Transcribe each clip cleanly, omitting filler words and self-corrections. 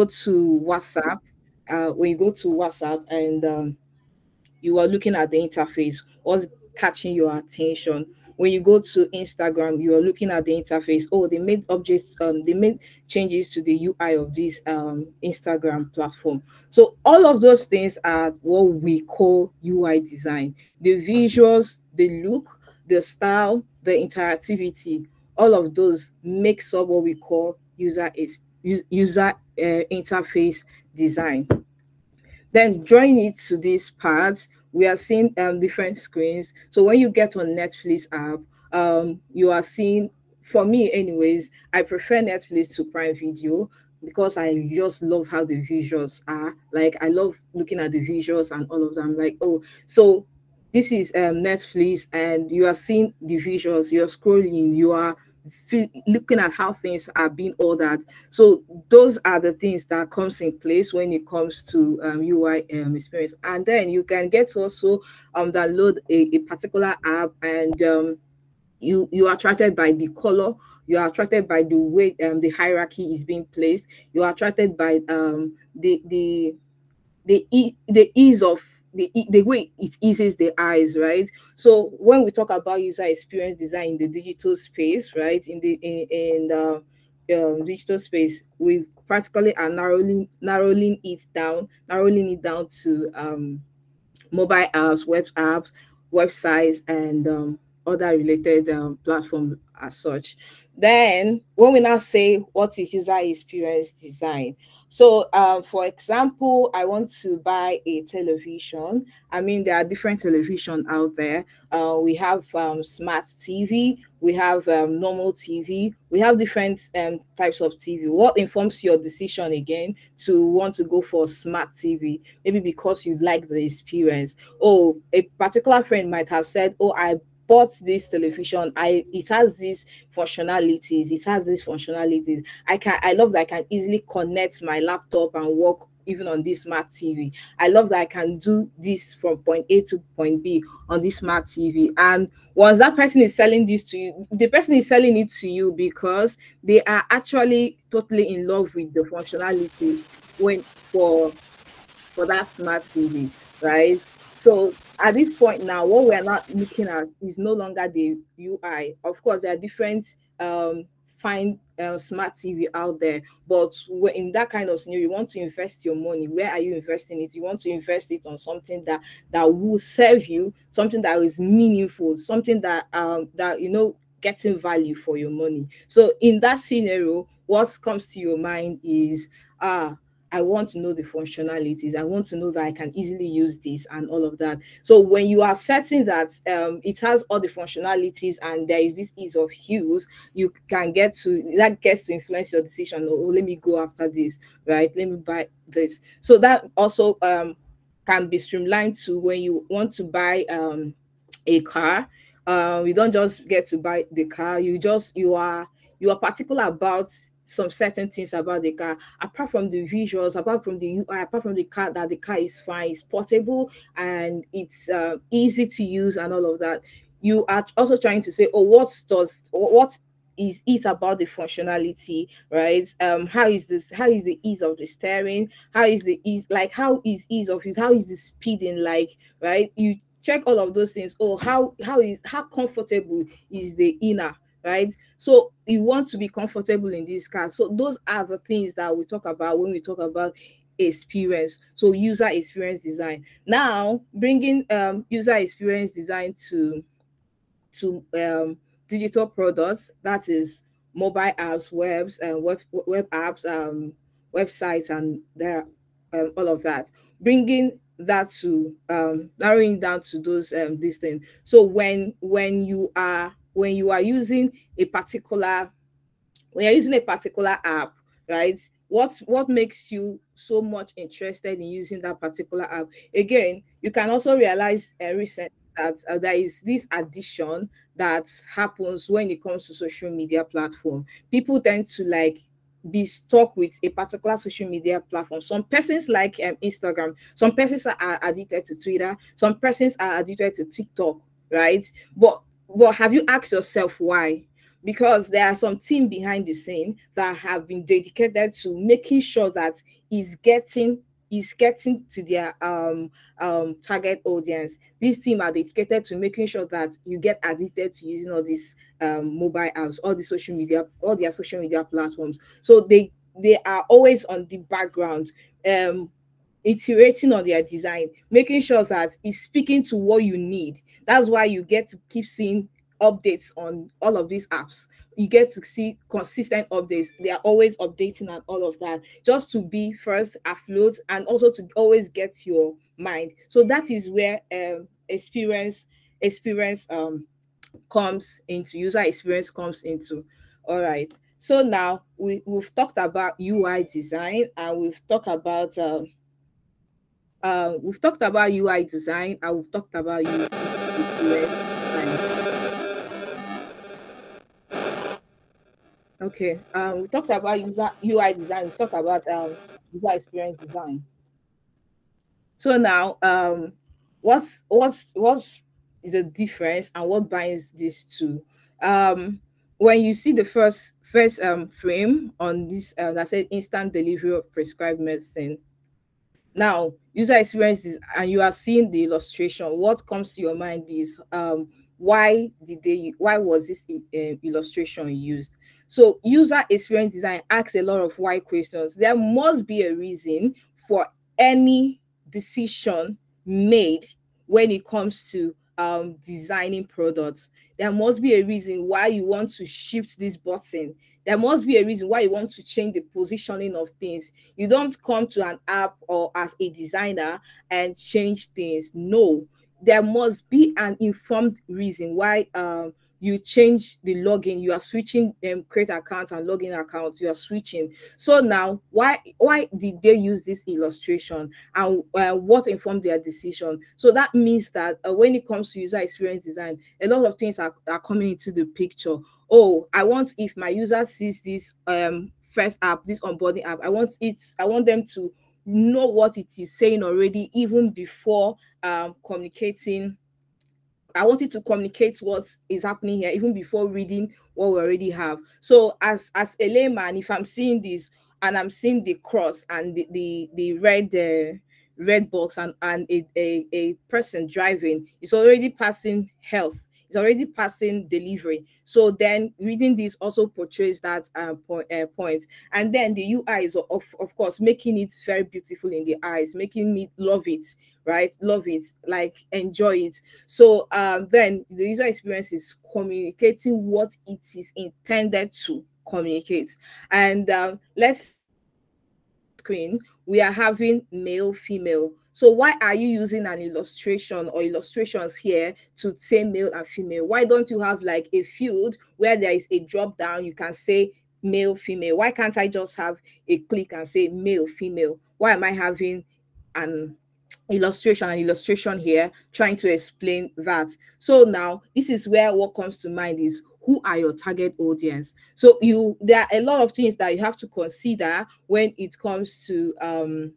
go to WhatsApp, and you are looking at the interface, what's catching your attention. When you go to Instagram, you are looking at the interface. Oh, they made changes to the UI of this Instagram platform. So all of those things are what we call UI design. The visuals, the look, the style, the interactivity, all of those makes up what we call user interface design. Then drawing it to this part, we are seeing different screens. So when you get on Netflix app, you are seeing, for me anyways, I prefer Netflix to Prime Video because I just love how the visuals are. Like I love looking at the visuals and all of them. Like, oh, so this is Netflix, and you are seeing the visuals, you're scrolling, you are looking at how things are being ordered. So those are the things that comes in place when it comes to UI experience. And then you can get to also download a particular app, and you are attracted by the color, you are attracted by the way the hierarchy is being placed, you are attracted by the ease of the way it eases the eyes, right? So when we talk about user experience design in the digital space, right, in digital space, we practically are narrowing it down to mobile apps, web apps, websites, and other related platforms as such. Then, when we now say what is user experience design, so for example, I want to buy a television. I mean, there are different television out there. We have smart TV, we have normal TV, we have different types of TV. What informs your decision again to want to go for smart TV? Maybe because you like the experience. Oh, a particular friend might have said, oh, I bought this television, it has these functionalities, I love that I can easily connect my laptop and work even on this smart TV. I love that I can do this from point A to point B on this smart TV. And once that person is selling this to you, the person is selling it to you because they are actually totally in love with the functionalities when for that smart TV, right? So at this point now, what we are not looking at is no longer the UI. Of course, there are different fine smart TV out there, but in that kind of scenario, you want to invest your money. Where are you investing it? You want to invest it on something that will serve you, something that is meaningful, something that getting value for your money. So in that scenario, what comes to your mind is I want to know the functionalities. I want to know that I can easily use this and all of that. So when you are certain that it has all the functionalities and there is this ease of use, you can gets to influence your decision. Oh, let me go after this, right? Let me buy this. So that also can be streamlined to when you want to buy a car. You don't just get to buy the car. You are particular about some certain things about the car, apart from the visuals, apart from the UI, apart from the car, that the car is fine, it's portable, and it's easy to use and all of that. You are also trying to say, oh, what is it about the functionality, right? How is the ease of the steering, how is ease of use, how is the speeding like, right? You check all of those things. Oh, how comfortable is the inner, right? So you want to be comfortable in this car. So those are the things that we talk about when we talk about experience. So user experience design. Now bringing user experience design to digital products, that is mobile apps, web apps, websites, and there all of that. Bringing that to narrowing down to those these things. So when you are using a particular app, right? What makes you so much interested in using that particular app? Again, you can also realize recently that there is this addiction that happens when it comes to social media platform. People tend to like be stuck with a particular social media platform. Some persons like Instagram, some persons are addicted to Twitter, some persons are addicted to TikTok, right? But have you asked yourself why? because there are some team behind the scene that have been dedicated to making sure that is getting to their target audience. This team are dedicated to making sure that you get addicted to using all these mobile apps, all the social media, all their social media platforms. So they are always on the background, iterating on their design, making sure that it's speaking to what you need. That's why you get to keep seeing updates on all of these apps. You get to see consistent updates. They are always updating and all of that, just to be first afloat and also to always get your mind. So that is where experience comes into, user experience comes into. All right. So now we've talked about UI design, and we've talked about UI design, and we've talked about user experience design. Okay. We talked about user UI design. We talked about user experience design. So now, what's is the difference and what binds these two? When you see the first frame on this that said instant delivery of prescribed medicine, now user experience is, and you are seeing the illustration, what comes to your mind is why was this illustration used? So user experience design asks a lot of why questions. There must be a reason for any decision made when it comes to designing products. There must be a reason why you want to shift this button. There must be a reason why you want to change the positioning of things. You don't come to an app or as a designer and change things. No, there must be an informed reason why you change the login. You are switching create accounts and login accounts. You are switching. So now, why did they use this illustration, and what informed their decision? So that means that when it comes to user experience design, a lot of things are coming into the picture. Oh, I want, if my user sees this first app, this onboarding app, I want them to know what it is saying already, even before communicating. I want it to communicate what is happening here even before reading what we already have. So as a layman, if I'm seeing this and I'm seeing the cross and the red box and a person driving, it's already passing health. It's already passing delivery. So then reading this also portrays that point. And then the UI is of course making it very beautiful in the eyes, making me love it, right? Love it, like enjoy it. So then the user experience is communicating what it is intended to communicate. And let's screen, we are having male, female. So why are you using an illustration or illustrations here to say male and female? Why don't you have like a field where there is a drop down, you can say male, female? Why can't I just have a click and say male, female? Why am I having an illustration here trying to explain that? So now this is where what comes to mind is, who are your target audience? So there are a lot of things that you have to consider when it comes to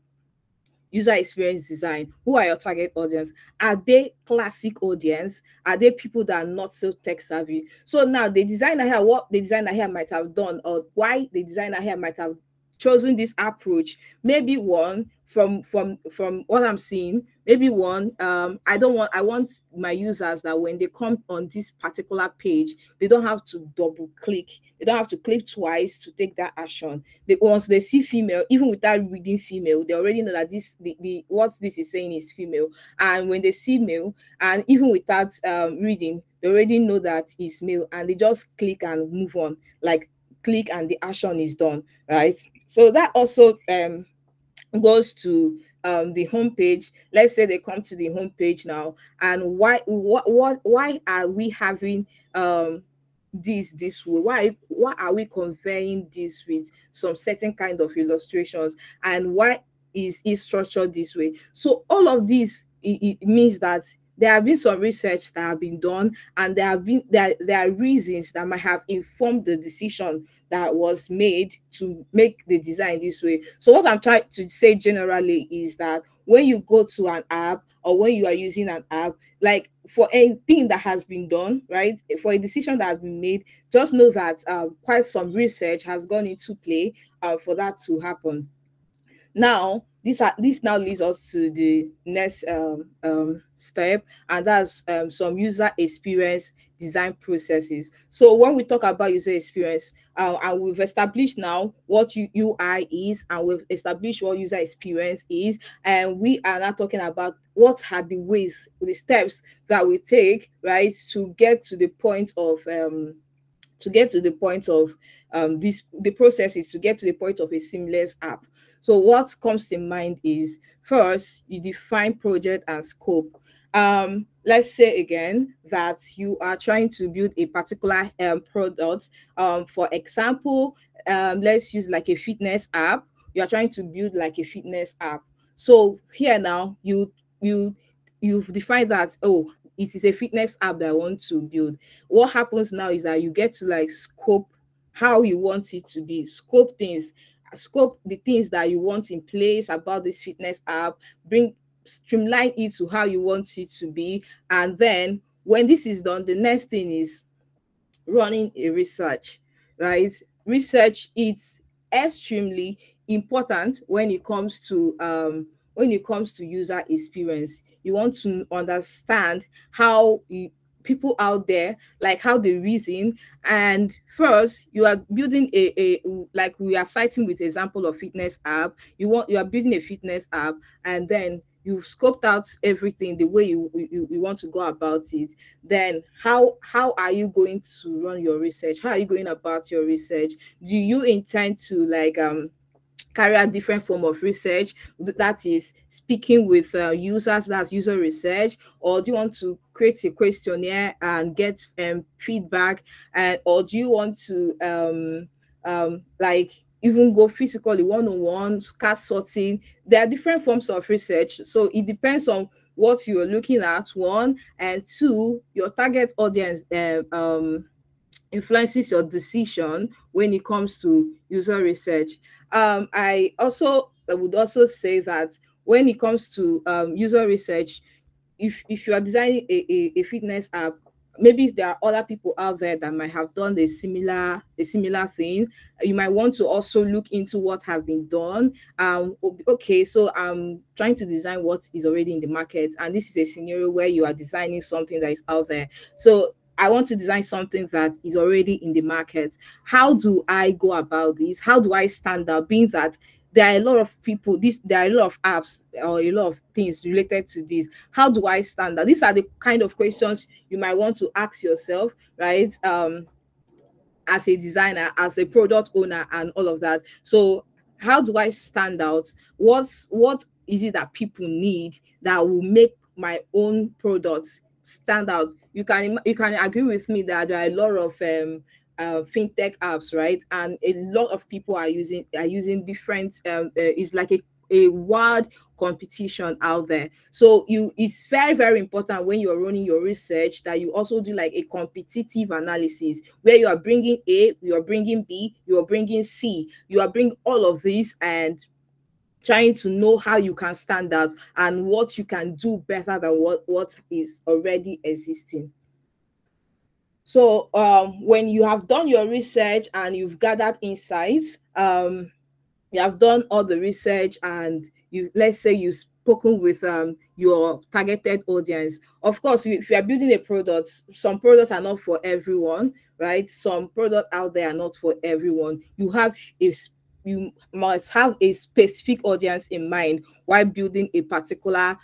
user experience design. Who are your target audience? Are they classic audience? Are they people that are not so tech savvy? So now the designer here, what the designer here might have done, or why the designer here might have chosen this approach, maybe one from what I'm seeing, maybe one, I want my users that when they come on this particular page, they don't have to double click, they don't have to click twice to take that action. Once they see female, even without reading female, they already know that what this is saying is female. And when they see male, and even without reading, they already know that it's male, and they just click and move on, like click and the action is done, right? So that also goes to the homepage. Let's say they come to the homepage now, and why are we having this way? Why are we conveying this with some certain kind of illustrations, and why is it structured this way? So all of this, it means that there have been some research that have been done, and there are reasons that might have informed the decision that was made to make the design this way. So what I'm trying to say generally is that when you go to an app, or when you are using an app, like for anything that has been done, right? For a decision that has been made, just know that quite some research has gone into play for that to happen. Now, this now leads us to the next step, and that's some user experience design processes. So when we talk about user experience, and we've established now what UI is, and we've established what user experience is, and we are now talking about what are the ways, the steps that we take, right, to get to the point of this the process is to get to the point of a seamless app. So what comes to mind is, first, you define project and scope. Let's say again that you are trying to build a particular product. For example, let's use like a fitness app. You are trying to build like a fitness app. So here now you've defined that, oh, it is a fitness app that I want to build. What happens now is that you get to like scope how you want it to be, scope the things that you want in place about this fitness app, streamline it to how you want it to be. And then when this is done, the next thing is running a research, right? Research is extremely important when it comes to user experience. You want to understand how people out there, like how they reason. And first, you are building a like we are citing with example of fitness app. You are building a fitness app, and then you've scoped out everything the way you want to go about it. Then how are you going to run your research? How are you going about your research? Do you intend to like carry out different form of research, that is speaking with users, that's user research? Or do you want to create a questionnaire and get feedback? And or do you want to like even go physically one-on-one, card sorting? There are different forms of research, so it depends on what you're looking at, one, and two, your target audience influences your decision when it comes to user research. I would also say that when it comes to user research, if you are designing a fitness app, maybe there are other people out there that might have done a similar thing. You might want to also look into what have been done. Okay, so I'm trying to design what is already in the market, and this is a scenario where you are designing something that is out there. So I want to design something that is already in the market. How do I go about this? How do I stand out? Being that there are a lot of people, there are a lot of apps or a lot of things related to this. How do I stand out? These are the kind of questions you might want to ask yourself, right? As a designer, as a product owner, and all of that. So how do I stand out? What is it that people need that will make my own products stand out? You can agree with me that there are a lot of fintech apps, right? And a lot of people are using different it's like a wide competition out there. So it's very, very important when you're running your research that you also do like a competitive analysis, where you are bringing A, you are bringing B, you are bringing C, you are bringing all of these, and trying to know how you can stand out and what you can do better than what is already existing. So when you have done your research and you've gathered insights, you have done all the research, and let's say you've spoken with your targeted audience. Of course, if you are building a product, some products are not for everyone, right? Some products out there are not for everyone. You must have a specific audience in mind while building a particular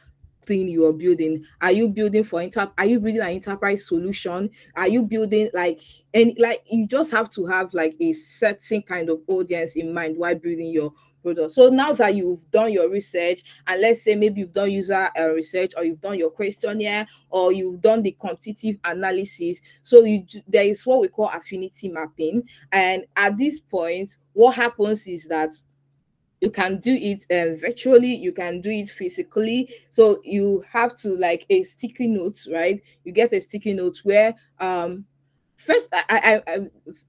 thing you are building. Are you building are you building an enterprise solution? Are you building like you just have to have like a certain kind of audience in mind while building your product. So now that you've done your research, and let's say maybe you've done user research, or you've done your questionnaire, or you've done the competitive analysis, so there is what we call affinity mapping. And at this point, what happens is that you can do it virtually, you can do it physically. So you have to like a sticky note, right? You get a sticky note where first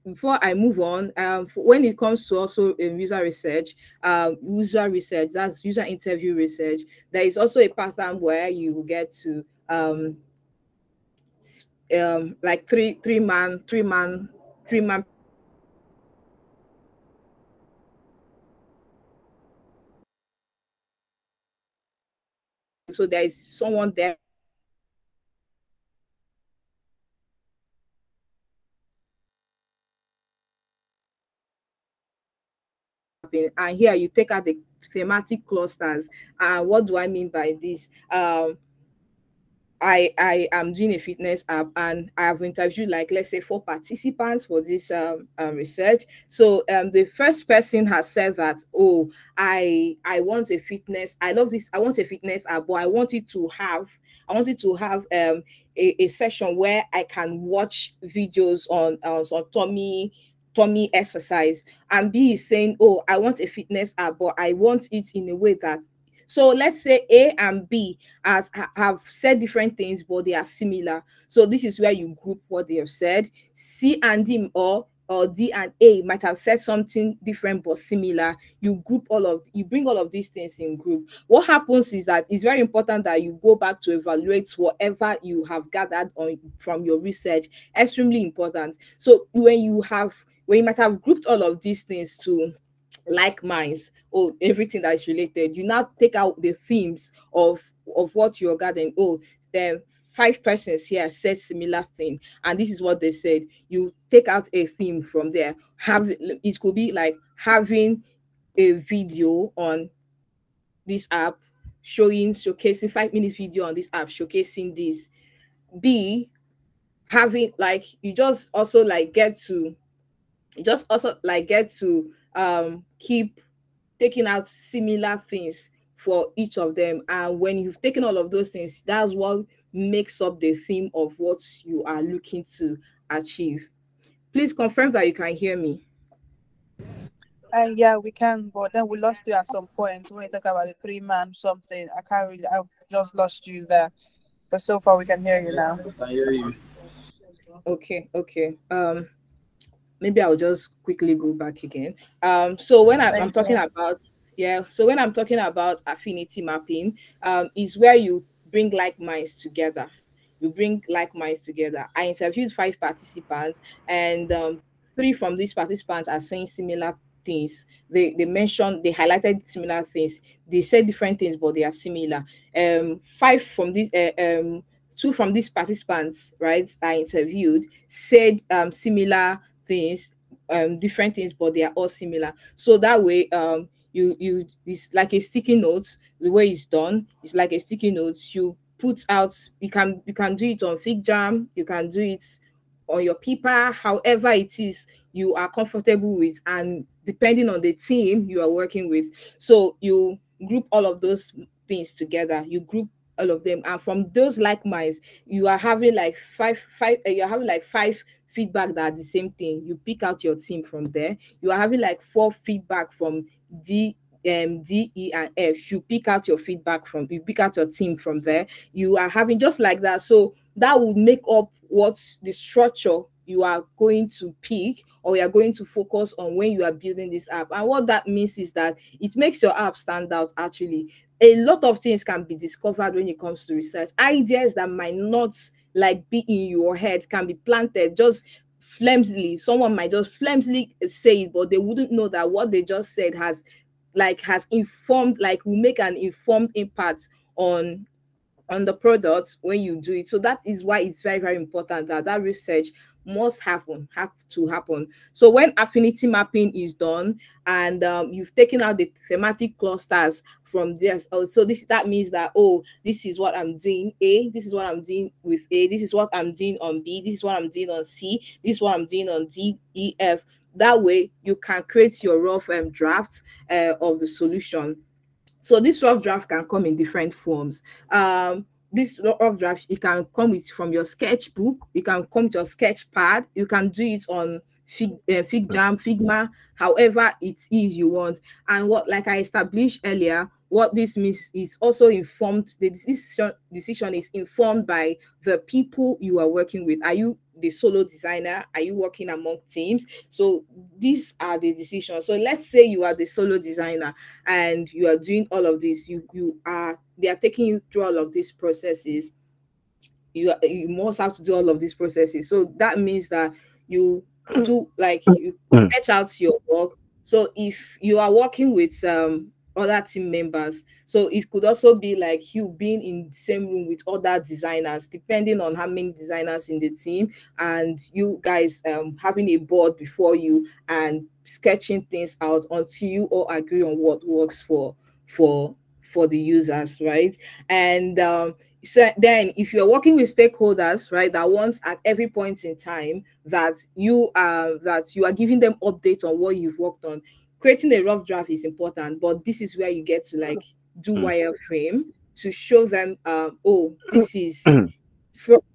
before I move on, when it comes to also user research, that's user interview research, there is also a pattern where you get to like three man so there is someone there and here you take out the thematic clusters. And what do I mean by this? I am doing a fitness app and I have interviewed like let's say 4 participants for this research. So the first person has said that, oh, I want a fitness, I love this, I want a fitness app, but I wanted to have a session where I can watch videos on tummy exercise. And B is saying, oh, I want a fitness app, but I want it in a way that, so let's say A and B have said different things, but they are similar. So this is where you group what they have said. C and D or D and A might have said something different but similar. You bring all of these things in group. What happens is that it's very important that you go back to evaluate whatever you have gathered on from your research. Extremely important. So when you might have grouped all of these things to like minds or everything that is related, you now take out the themes of what you're gathering. Oh, then 5 persons here said similar thing and this is what they said. You take out a theme from there. Have it could be like having a video on this app showcasing 5 minutes video on this app showcasing this. B, having like you just also like get to keep taking out similar things for each of them. And when you've taken all of those things, that's what makes up the theme of what you are looking to achieve. Please confirm that you can hear me. And yeah, we can, but then we lost you at some point when you talk about the three man something. I can't really, I've just lost you there. But so far, we can hear you Yes, now. I can hear you. Okay. Maybe I'll just quickly go back again. So when I'm Thank talking you. about, yeah, so when I'm talking about affinity mapping, is where you bring like minds together. You bring like minds together. I interviewed 5 participants, and three from these participants are saying similar things. They highlighted similar things. They said different things, but they are similar. Five from these two from these participants, right, I interviewed said similar things, different things, but they are all similar. So that way, you it's like a sticky note. The way it's done, it's like a sticky note. You put out. You can do it on Fig Jam. You can do it on your paper. However it is you are comfortable with, and depending on the team you are working with. So you group all of those things together. You group all of them, and from those like minds, you are having like you're having like 5 feedback that are the same thing. You pick out your team from there. You are having like 4 feedback from D, E, and F. You pick out your team from there. You are having just like that. So that would make up what the structure you are going to pick or you are going to focus on when you are building this app. And what that means is that it makes your app stand out actually. A lot of things can be discovered when it comes to research. Ideas that might not like be in your head can be planted just flimsily. Someone might just flimsily say it, but they wouldn't know that what they just said has informed, like will make an informed impact on the product when you do it. So that is why it's very, very important that that research must have to happen. So when affinity mapping is done and you've taken out the thematic clusters from this, so that means that, oh, this is what I'm doing A, this is what I'm doing with A, this is what I'm doing on B, this is what I'm doing on C, this is what I'm doing on D, E, F. That way you can create your rough draft of the solution. So this rough draft can come in different forms. This rough draft, it can come with from your sketchbook, you can come to your sketch pad, you can do it on Fig Jam, Figma, however it is you want. And what, like I established earlier, what this means is also informed, the decision is informed by the people you are working with. Are you the solo designer? Are you working among teams? So these are the decisions. So let's say you are the solo designer and you are doing all of this. They are taking you through all of these processes. you must have to do all of these processes. So that means that you do, like, you sketch out your work. So if you are working with other team members, so it could also be like you being in the same room with other designers, depending on how many designers in the team, and you guys having a board before you and sketching things out until you all agree on what works for for the users, right? And so then if you're working with stakeholders, right, that want at every point in time that you are giving them updates on what you've worked on, creating a rough draft is important, but this is where you get to like do wireframe to show them, oh, this is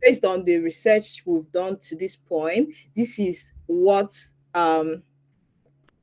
based on the research we've done to this point, um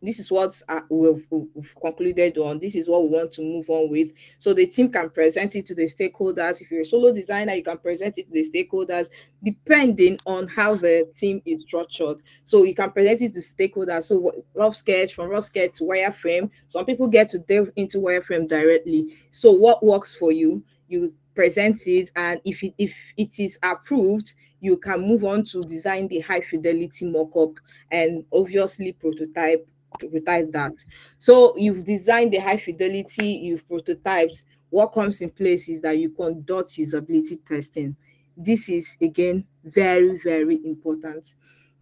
this is what we've concluded on. This is what we want to move on with. So the team can present it to the stakeholders. If you're a solo designer, you can present it to the stakeholders, depending on how the team is structured. So you can present it to stakeholders. So rough sketch, from rough sketch to wireframe. Some people get to delve into wireframe directly. So what works for you, you present it, and if it is approved, you can move on to design the high fidelity mockup and obviously prototype that. So you've designed the high fidelity, you've prototyped. What comes in place is that you conduct usability testing. This is again very, very important.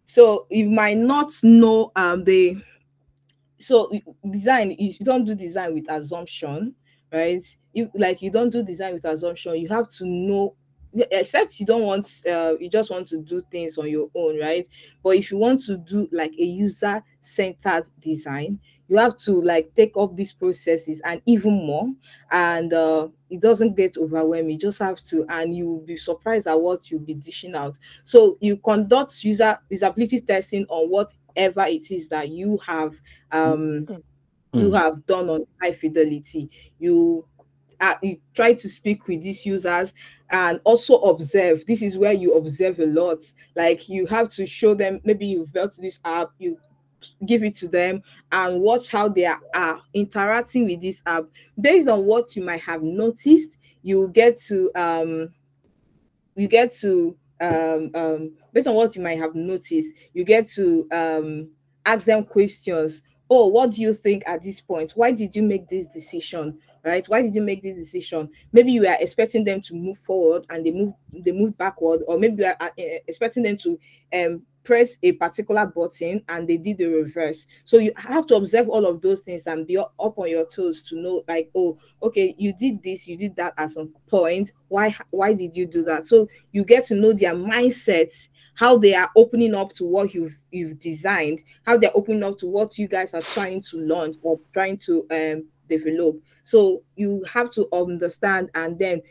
So you might not know the so design, you don't do design with assumption, right? You don't do design with assumption. You have to know, except you don't want you just want to do things on your own, right? But if you want to do like a user centered design, you have to like take up these processes and even more, and it doesn't get overwhelming. You just have to, and you'll be surprised at what you'll be dishing out. So you conduct usability testing on whatever it is that um you have done on high fidelity. You try to speak with these users and also observe. This is where you observe a lot. Like you have to show them, maybe you've built this app, you give it to them and watch how they are interacting with this app. Based on what you might have noticed, you get to based on what you might have noticed, you get to ask them questions. Oh, what do you think at this point? Why did you make this decision? Right? Why did you make this decision? Maybe you are expecting them to move forward and they move backward, or maybe you are expecting them to press a particular button and they did the reverse. So you have to observe all of those things and be up on your toes to know, like, oh, okay, you did this, you did that at some point. Why did you do that? So you get to know their mindset, how they are opening up to what you've designed, how they're opening up to what you guys are trying to launch or trying to develop. So you have to understand, and then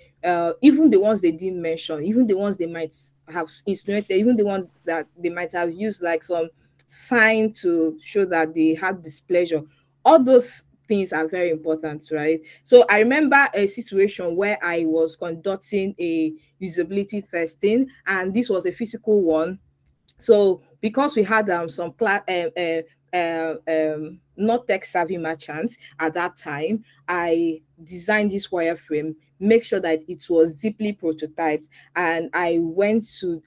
even the ones they didn't mention, even the ones they might have insinuated, even the ones that they might have used like some sign to show that they had displeasure, all those things are very important, right? So I remember a situation where I was conducting a usability testing, and this was a physical one. So because we had some class not tech savvy merchants at that time, I designed this wireframe, make sure that it was deeply prototyped, and I went to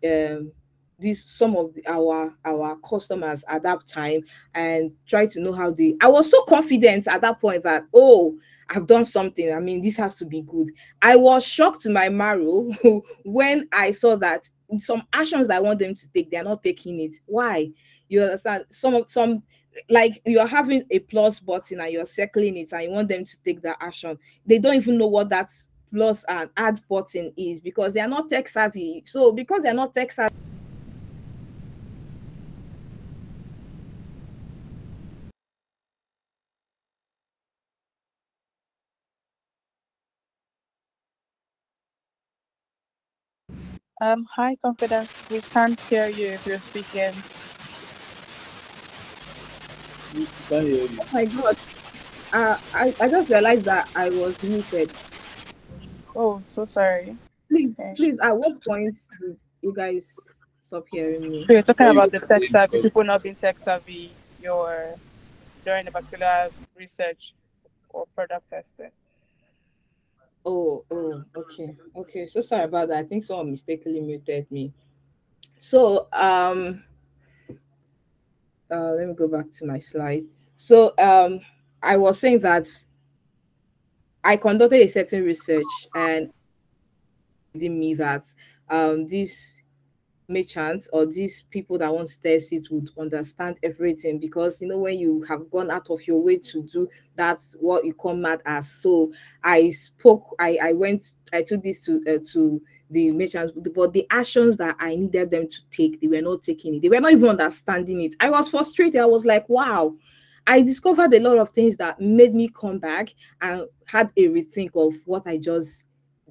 this some of our customers at that time and try to know how they. I was so confident at that point that, oh, I've done something. I mean, this has to be good. I was shocked to my marrow when I saw that some actions that I want them to take, they are not taking it. Why? You understand? Some like you're having a plus button and you're circling it and you want them to take that action. They don't even know what that plus and add button is because they are not tech savvy. So because they're not tech savvy. Hi, Confidence. We can't hear you if you're speaking. Yes, I can hear you. Oh my god. I just realized that I was muted. Oh, so sorry. Please, Okay. please, at what point did you guys stop hearing me? So you're talking When you about the were tech saying savvy, because people not being tech savvy, you're during a particular research or product testing. Okay. So sorry about that. I think someone mistakenly muted me. So let me go back to my slide. So I was saying that I conducted a certain research, and leading me that these merchants or these people that want to test it would understand everything, because when you have gone out of your way to do, that's what you come mad as. So I took this to the merchants, but the actions that I needed them to take, they were not taking it. They were not even understanding it. I was frustrated. I was like, wow. I discovered a lot of things that made me come back and had a rethink of what I just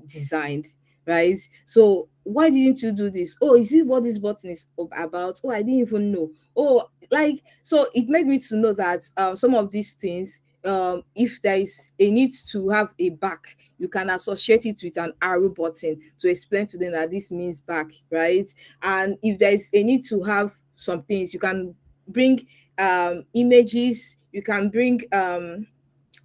designed, right? So why didn't you do this? Oh, is it what this button is about? Oh, I didn't even know. Oh, like, so it made me to know that some of these things, if there is a need to have a back, you can associate it with an arrow button to explain to them that this means back, right? And if there is a need to have some things, you can bring images, you can bring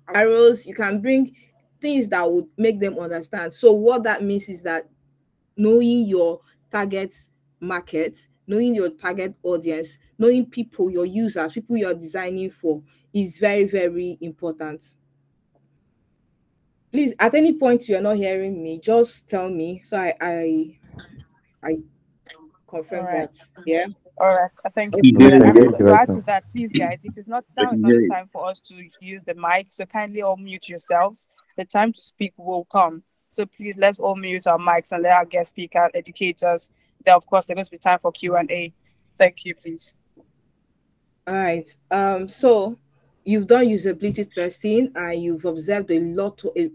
arrows, you can bring things that would make them understand. So what that means is that knowing your target market, knowing your target audience, knowing people, your users, people you're designing for, is very, very important. Please, at any point you're not hearing me, just tell me so I All confirm right. that. Yeah. All right. Thank you We for hear Okay. that. you. And Yes, to add welcome. to that, please, guys, if it's not I now, it's can not hear the you. time for us to use the mic. So kindly all mute yourselves. The time to speak will come. So please let's all mute our mics and let our guest speaker educate us. Then, of course, there's going to be time for Q&A. Thank you, please. All right. So you've done usability testing and you've observed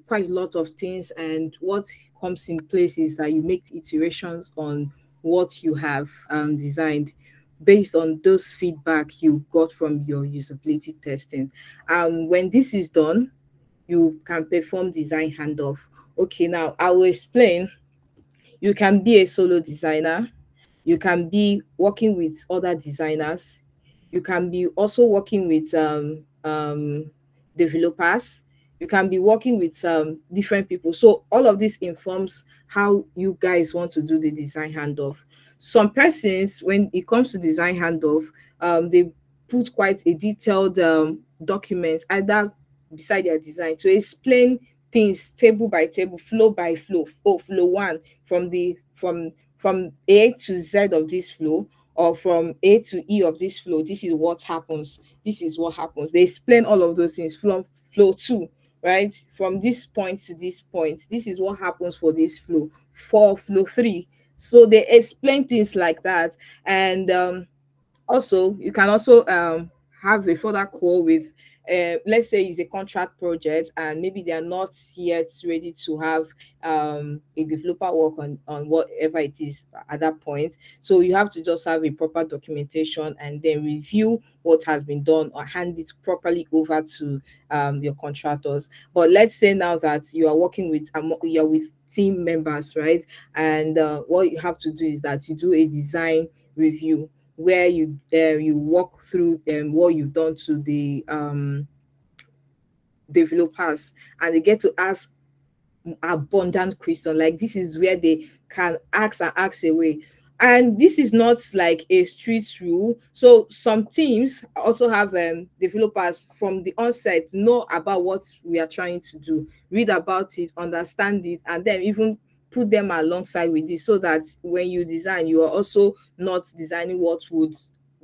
quite a lot of things. And what comes in place is that you make iterations on what you have designed based on those feedback you got from your usability testing. When this is done, you can perform design handoff. Okay, now I will explain. You can be a solo designer, you can be working with other designers, you can be also working with developers, you can be working with different people. So all of this informs how you guys want to do the design handoff. Some persons, when it comes to design handoff, they put quite a detailed document either beside their design to explain things table by table, flow by flow. Oh, flow one, from A to Z of this flow, or from A to E of this flow, this is what happens. This is what happens. They explain all of those things. Flow two, right? From this point to this point, this is what happens for this flow. For flow three. So they explain things like that. And also you can also have a further call with let's say it's a contract project and maybe they are not yet ready to have a developer work on whatever it is at that point. So you have to just have a proper documentation and then review what has been done or hand it properly over to your contractors. But let's say now that you are working with you're with team members, right? And what you have to do is that you do a design review where you walk through what you've done to the developers, and they get to ask abundant question. Like, this is where they can ask and ask away, and this is not like a street rule. So some teams also have developers from the onset know about what we are trying to do, read about it, understand it, and then even put them alongside with this, so that when you design, you are also not designing what would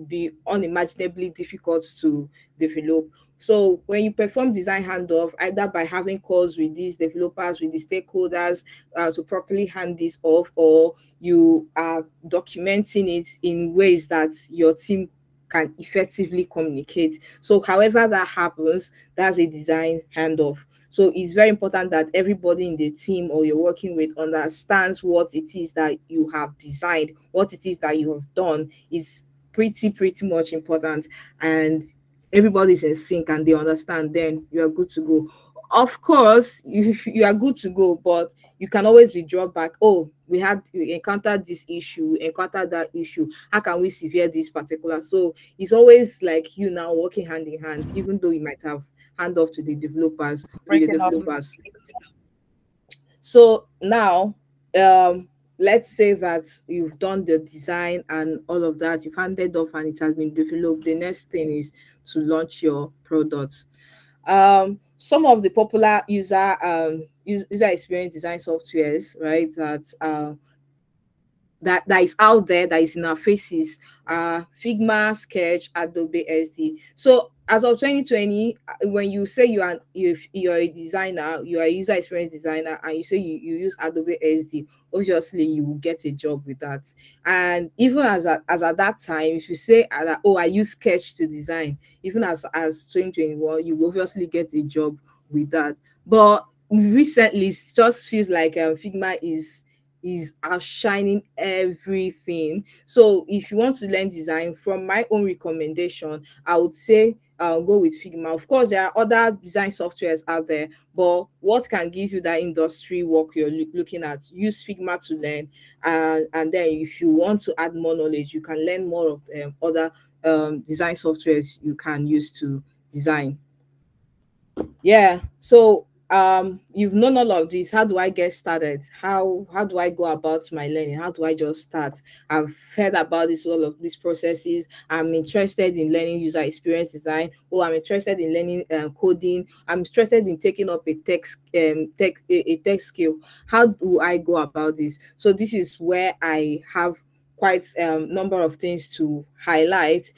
be unimaginably difficult to develop. So when you perform design handoff, either by having calls with these developers, with the stakeholders to properly hand this off, or you are documenting it in ways that your team can effectively communicate. So however that happens, that's a design handoff. So it's very important that everybody in the team or you're working with understands what it is that you have designed, what it is that you have done is pretty much important. And everybody's in sync and they understand, then you are good to go. Of course, you are good to go, but you can always be drawn back. Oh, we encountered this issue, we encountered that issue. How can we severe this particular? So it's always like you now working hand in hand, even though you might have hand off to the developers with the Breaking up. developers. So now, let's say that you've done the design and all of that, you've handed off and it has been developed. The next thing is to launch your product. Some of the popular user experience design softwares, right, that is out there, that is in our faces, Figma, Sketch, Adobe SD. So as of 2020, when you say you're a designer, you are a user experience designer, and you say you use Adobe SD, obviously you will get a job with that. And even as at that time, if you say oh, I use Sketch to design, even as 2021, you will obviously get a job with that. But recently, it just feels like Figma is outshining everything. So if you want to learn design, from my own recommendation, I would say go with Figma. Of course, there are other design softwares out there, but what can give you that industry work you're looking at? Use Figma to learn, and then if you want to add more knowledge, you can learn more of other design softwares you can use to design. Yeah. So you've known all of this. How do I get started? How do I go about my learning? How do I just start? I've heard about this, all of these processes. I'm interested in learning user experience design. Oh, I'm interested in learning coding. I'm interested in taking up a tech skill. How do I go about this? So this is where I have quite number of things to highlight.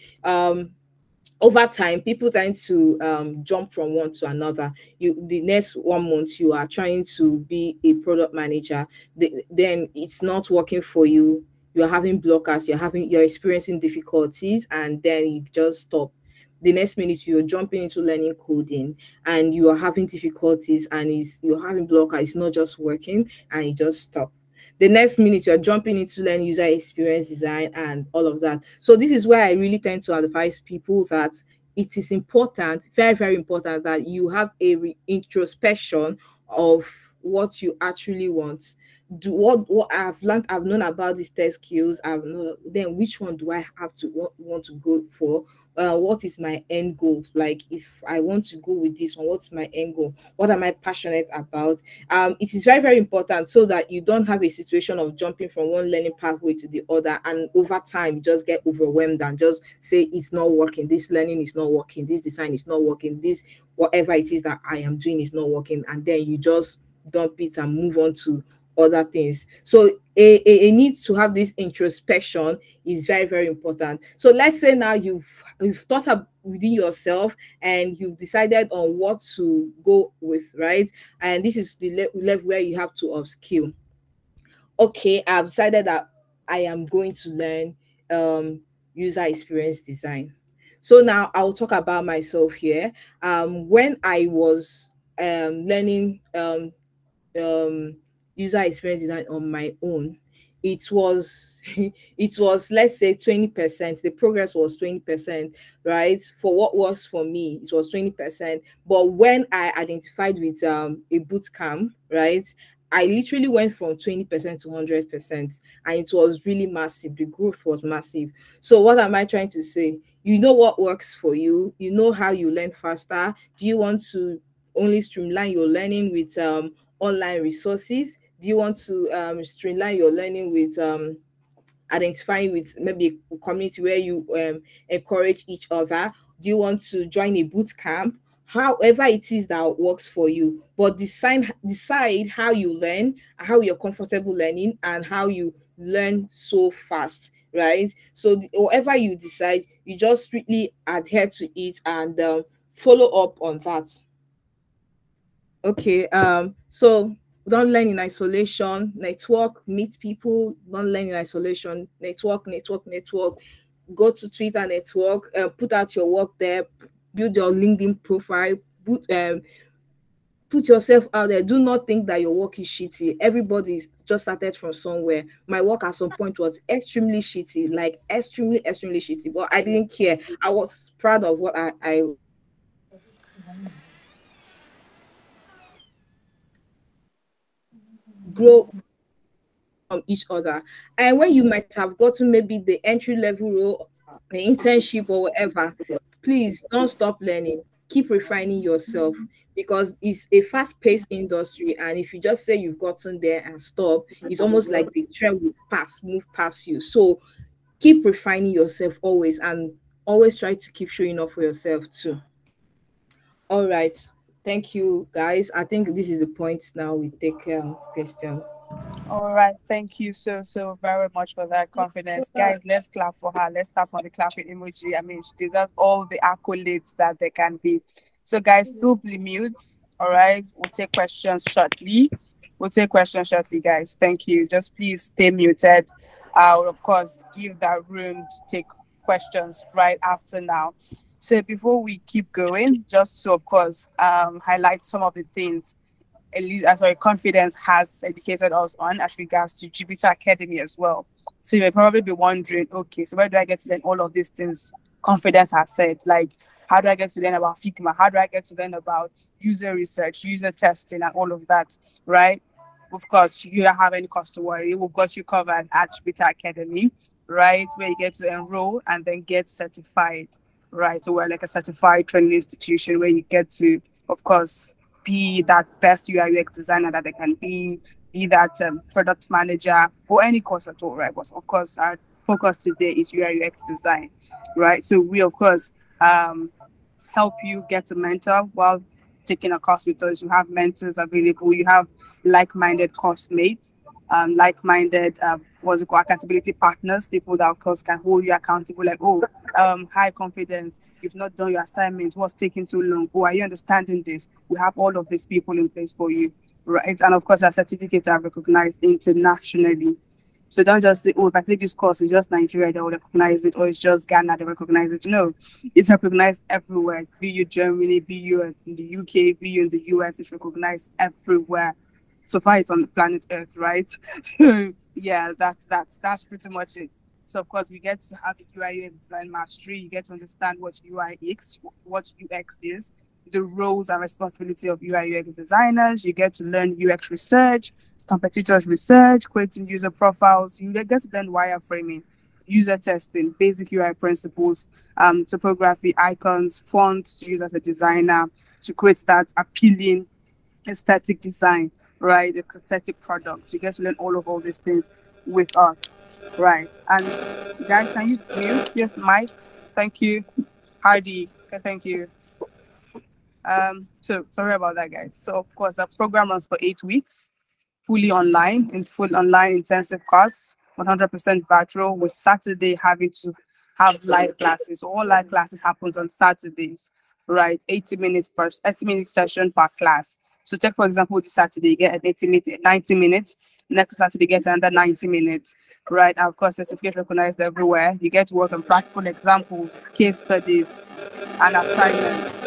Over time, people tend to jump from one to another. The next 1 month you are trying to be a product manager, then it's not working for you. You're having blockers, you're experiencing difficulties, and then you just stop. The next minute you're jumping into learning coding and you are having difficulties, and you're having blockers, it's not just working, and you just stop. The next minute you're jumping into learn user experience design and all of that. So this is where I really tend to advise people that it is important, very, very important, that you have a introspection of what you actually want. Do what I've learned, I've known about these test skills. I've known, then which one do I have to want to go for? What is my end goal? Like, if I want to go with this one, what's my end goal? What am I passionate about? It is very, very important, so that you don't have a situation of jumping from one learning pathway to the other, and over time you just get overwhelmed and just say it's not working, this learning is not working, this design is not working, this whatever it is that I am doing is not working, and then you just dump it and move on to other things. So a need to have this introspection is very, very important. So let's say now you've thought up within yourself and you've decided on what to go with, right? And this is the level where you have to upskill. Okay, I've decided that I am going to learn user experience design. So now I'll talk about myself here. When I was learning um user experience design on my own, it was it was, let's say, 20%. The progress was 20%, right? For what works for me, it was 20%. But when I identified with a boot camp, right, I literally went from 20% to 100%, and it was really massive. The growth was massive. So what am I trying to say? You know what works for you, you know how you learn faster. Do you want to only streamline your learning with online resources? Do you want to streamline your learning with identifying with maybe a community where you encourage each other? Do you want to join a boot camp? However it is that works for you, but decide how you learn, how you're comfortable learning, and how you learn so fast, right? So whatever you decide, you just strictly adhere to it and follow up on that. Okay, so don't learn in isolation, network, meet people, don't learn in isolation, network. Go to Twitter, network, put out your work there, build your LinkedIn profile, put yourself out there. Do not think that your work is shitty. Everybody just started from somewhere. My work at some point was extremely shitty, like extremely shitty, but I didn't care. I was proud of what I grow from each other. And when you might have gotten maybe the entry level role, the internship or whatever, please don't stop learning. Keep refining yourself. because it's a fast-paced industry, and if you just say you've gotten there and stop, it's almost like the trend will move past you. So keep refining yourself always, and always try to keep showing up for yourself too. All right. Thank you, guys. I think this is the point now we take question. All right, thank you so very much for that confidence, guys. Let's clap for her. Let's tap on the clapping emoji. I mean, she deserves all the accolades that there can be. So, guys, do be mute. All right, we'll take questions shortly. We'll take questions shortly, guys. Thank you. Just please stay muted. I'll of course give that room to take questions right after now. So before we keep going, just to of course highlight some of the things Elise, sorry, Confidence has educated us on as regards to Jupiter Academy as well. So you may probably be wondering, okay, so where do I get to learn all of these things Confidence has said? Like, how do I get to learn about Figma? How do I get to learn about user research, user testing, and all of that, right? Of course, you don't have any cost to worry. We've got you covered at Jupiter Academy, right? Where you get to enroll and then get certified, right? So we're like a certified training institution where you get to, of course, be that best UI UX designer that they can be that product manager or any course at all, right? But of course, our focus today is UI UX design, right? So we, of course, help you get a mentor while taking a course with us. You have mentors available. You have like-minded course mates, like-minded what's it called, accountability partners, people that of course can hold you accountable. Like, oh, high confidence. You've not done your assignment. What's taking too long? Oh, are you understanding this? We have all of these people in place for you, right? And of course, our certificates are recognized internationally. So don't just say, oh, if I take this course, it's just Nigeria, they will recognize it, or it's just Ghana, they recognize it. No, it's recognized everywhere. Be you Germany, be you in the UK, be you in the US, it's recognized everywhere. So far, it's on the planet Earth, right? So yeah, that's pretty much it. So of course, we get to have a UI UX design mastery. You get to understand what what UX is, the roles and responsibility of UI UX designers. You get to learn UX research, competitors research, creating user profiles. You get to learn wireframing, user testing, basic UI principles, typography, icons, fonts to use as a designer to create that appealing aesthetic design, right? Aesthetic product. You get to learn all these things with us, right? And guys, can you mute your mics? Thank you. Hardy, okay, thank you. So sorry about that, guys. So of course, the program runs for 8 weeks, fully online, in full online intensive course, 100% virtual, with Saturday having to have live classes. So all live classes happens on Saturdays, right? 80 minutes session per class. So take for example this Saturday you get an 90 minutes, next Saturday you get another 90 minutes, right? And of course certificate recognized everywhere. You get to work on practical examples, case studies, and assignments.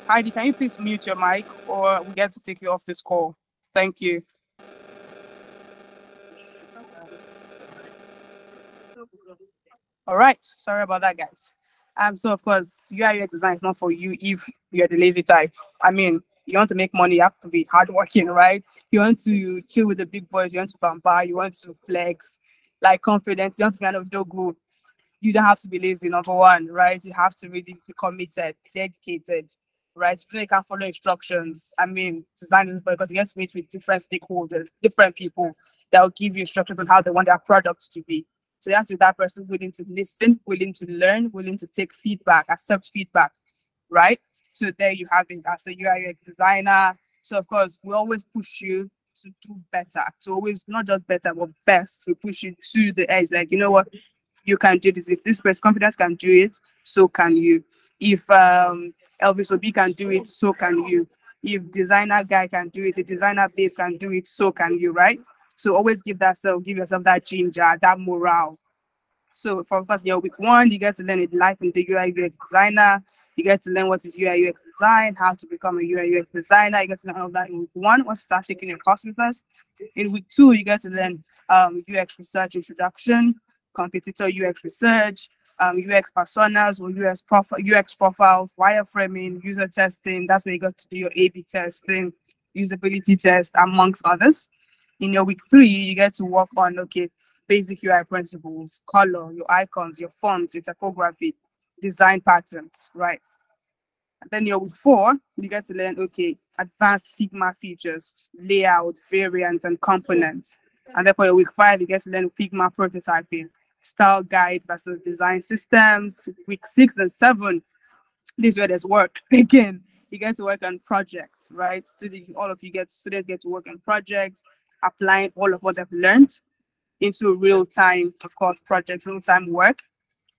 Heidi, can you please mute your mic or we get to take you off this call? Thank you. All right. Sorry about that, guys. So of course, UI UX design is not for you if you're the lazy type. I mean, you want to make money, you have to be hardworking, right? You want to chill with the big boys, you want to bamba, you want to flex, like confidence, you want to be kind of dogu. You don't have to be lazy, number one, right? You have to really be committed, dedicated, right? You can follow instructions. I mean, design is because you get to meet with different stakeholders, different people that will give you instructions on how they want their product to be. So you have to be that person willing to listen, willing to learn, willing to take feedback, accept feedback, right? So there you have it as a UI UX designer. So of course, we always push you to do better, to always not just better, but best. We push you to the edge. Like, you know what? You can do this. If this person confidence can do it, so can you. If Elvis Obi can do it, so can you. If designer guy can do it, if designer babe can do it, so can you, right? So always give yourself that ginger, that morale. So for course, your week one, you get to learn life in the UI UX designer. You get to learn what is UI UX design, how to become a UI UX designer. You get to learn all of that in week one once you start taking your course with us. In week two, you get to learn UX research introduction, competitor UX research, UX personas or UX profiles, wireframing, user testing. That's where you got to do your A/B testing, usability test, amongst others. In your week three, you get to work on basic UI principles, color, your icons, your fonts, your typography, design patterns, right? And then your week 4, you get to learn, okay, advanced Figma features, layout, variants, and components. And then for your week 5, you get to learn Figma prototyping, style guide versus design systems. Week 6 and 7, this is where there's work. Again, you get to work on projects, right? Students get to work on projects, applying all of what they've learned into real time, of course, project, real time work.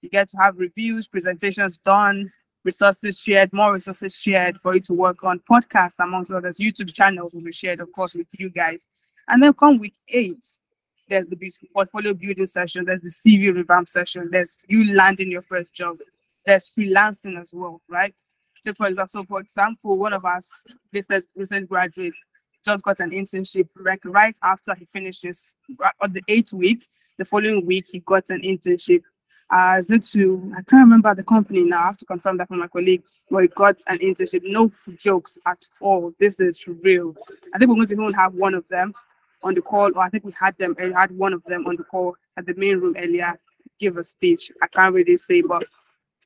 You get to have reviews, presentations done, resources shared, more resources shared for you to work on, podcast amongst others, YouTube channels will be shared, of course, with you guys. And then come week 8, there's the portfolio building session, there's the CV revamp session, there's you landing your first job, there's freelancing as well, right? So for example, one of our recent graduates just got an internship right after he finishes on the 8th week. The following week, he got an internship. I can't remember the company now. I have to confirm that from my colleague. But he got an internship. No jokes at all. This is real. I think we're going to even have one of them on the call, or I think we had one of them on the call at the main room earlier. Give a speech. I can't really say, but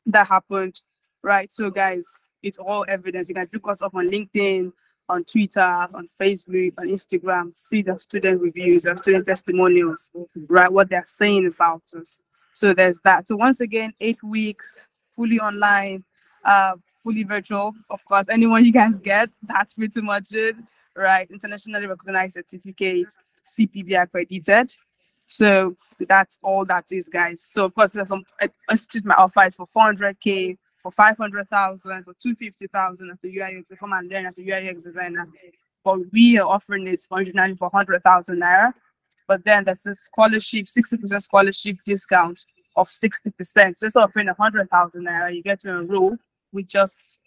that happened, right? So guys, it's all evidence. You can look us up on LinkedIn, on Twitter, on Facebook, on Instagram, see the student reviews, the student testimonials, right? What they're saying about us. So there's that. So once again, 8 weeks, fully online, fully virtual. Of course, anyone you guys get, that's pretty much it, right? Internationally recognized certificate, CPD accredited. So that's all that is, guys. So of course, there's some institutes might offer it for 400K, for 500,000, for 250,000 as a UI to come and learn as a UI designer. But we are offering it originally for 100,000 naira. But then there's a scholarship, 60% scholarship discount of 60%. So instead of paying 100,000 naira, you get to enroll with just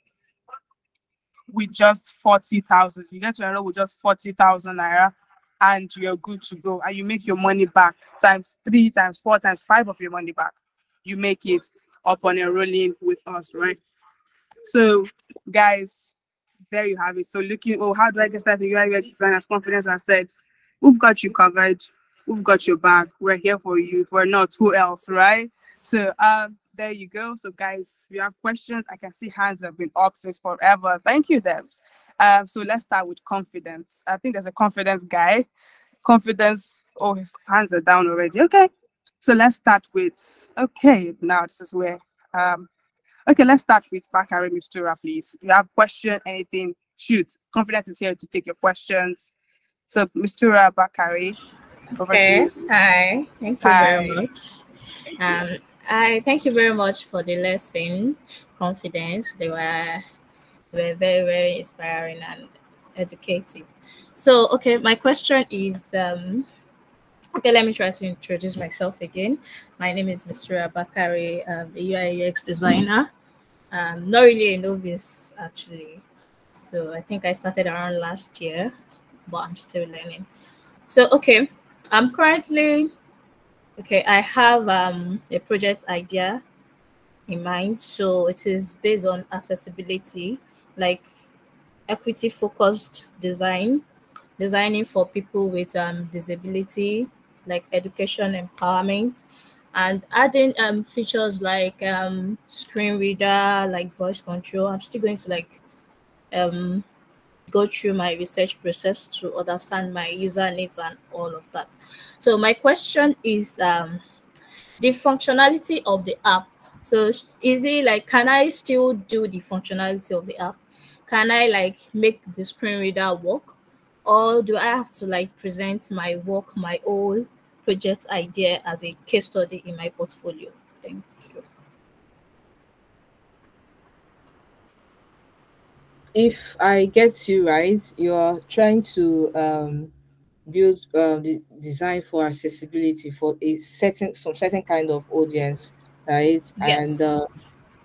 40,000. You get to enroll with just 40,000 naira, and you're good to go. And you make your money back times 3, times 4, times 5 of your money back. You make it upon enrolling with us, right? So, guys, there you have it. So how do I get started? UI UX designers confidence. I said, we've got you covered. We've got your back. We're here for you. If we're not, who else, right? So there you go. So guys, if you have questions, I can see hands have been up since forever. Thank you, Debs. So let's start with confidence. I think there's a confidence guy. Confidence. Oh, his hands are down already. Okay. So let's start with, now this is where, let's start with Bakari Mistura, please. If you have a question, anything, shoot. Confidence is here to take your questions. So, Mistura Bakari, over to you. Hi. Thank you very much. I thank you very much for the lesson, confidence. They were very, very inspiring and educative. So, my question is, let me try to introduce myself again. My name is Mr. Bakari, a UI UX designer. Not really a novice, actually. So I think I started around last year, but I'm still learning. So, I'm currently, I have a project idea in mind. So it is based on accessibility, like equity-focused designing for people with disability, like education empowerment, and adding features like screen reader, like voice control. I'm still going to go through my research process to understand my user needs and all of that. So my question is the functionality of the app. So is it can I still do the functionality of the app? Can I make the screen reader work? Or do I have to present my work, my whole project idea as a case study in my portfolio? Thank you. If I get you right, you're trying to build the design for accessibility for some certain kind of audience, right? Yes. And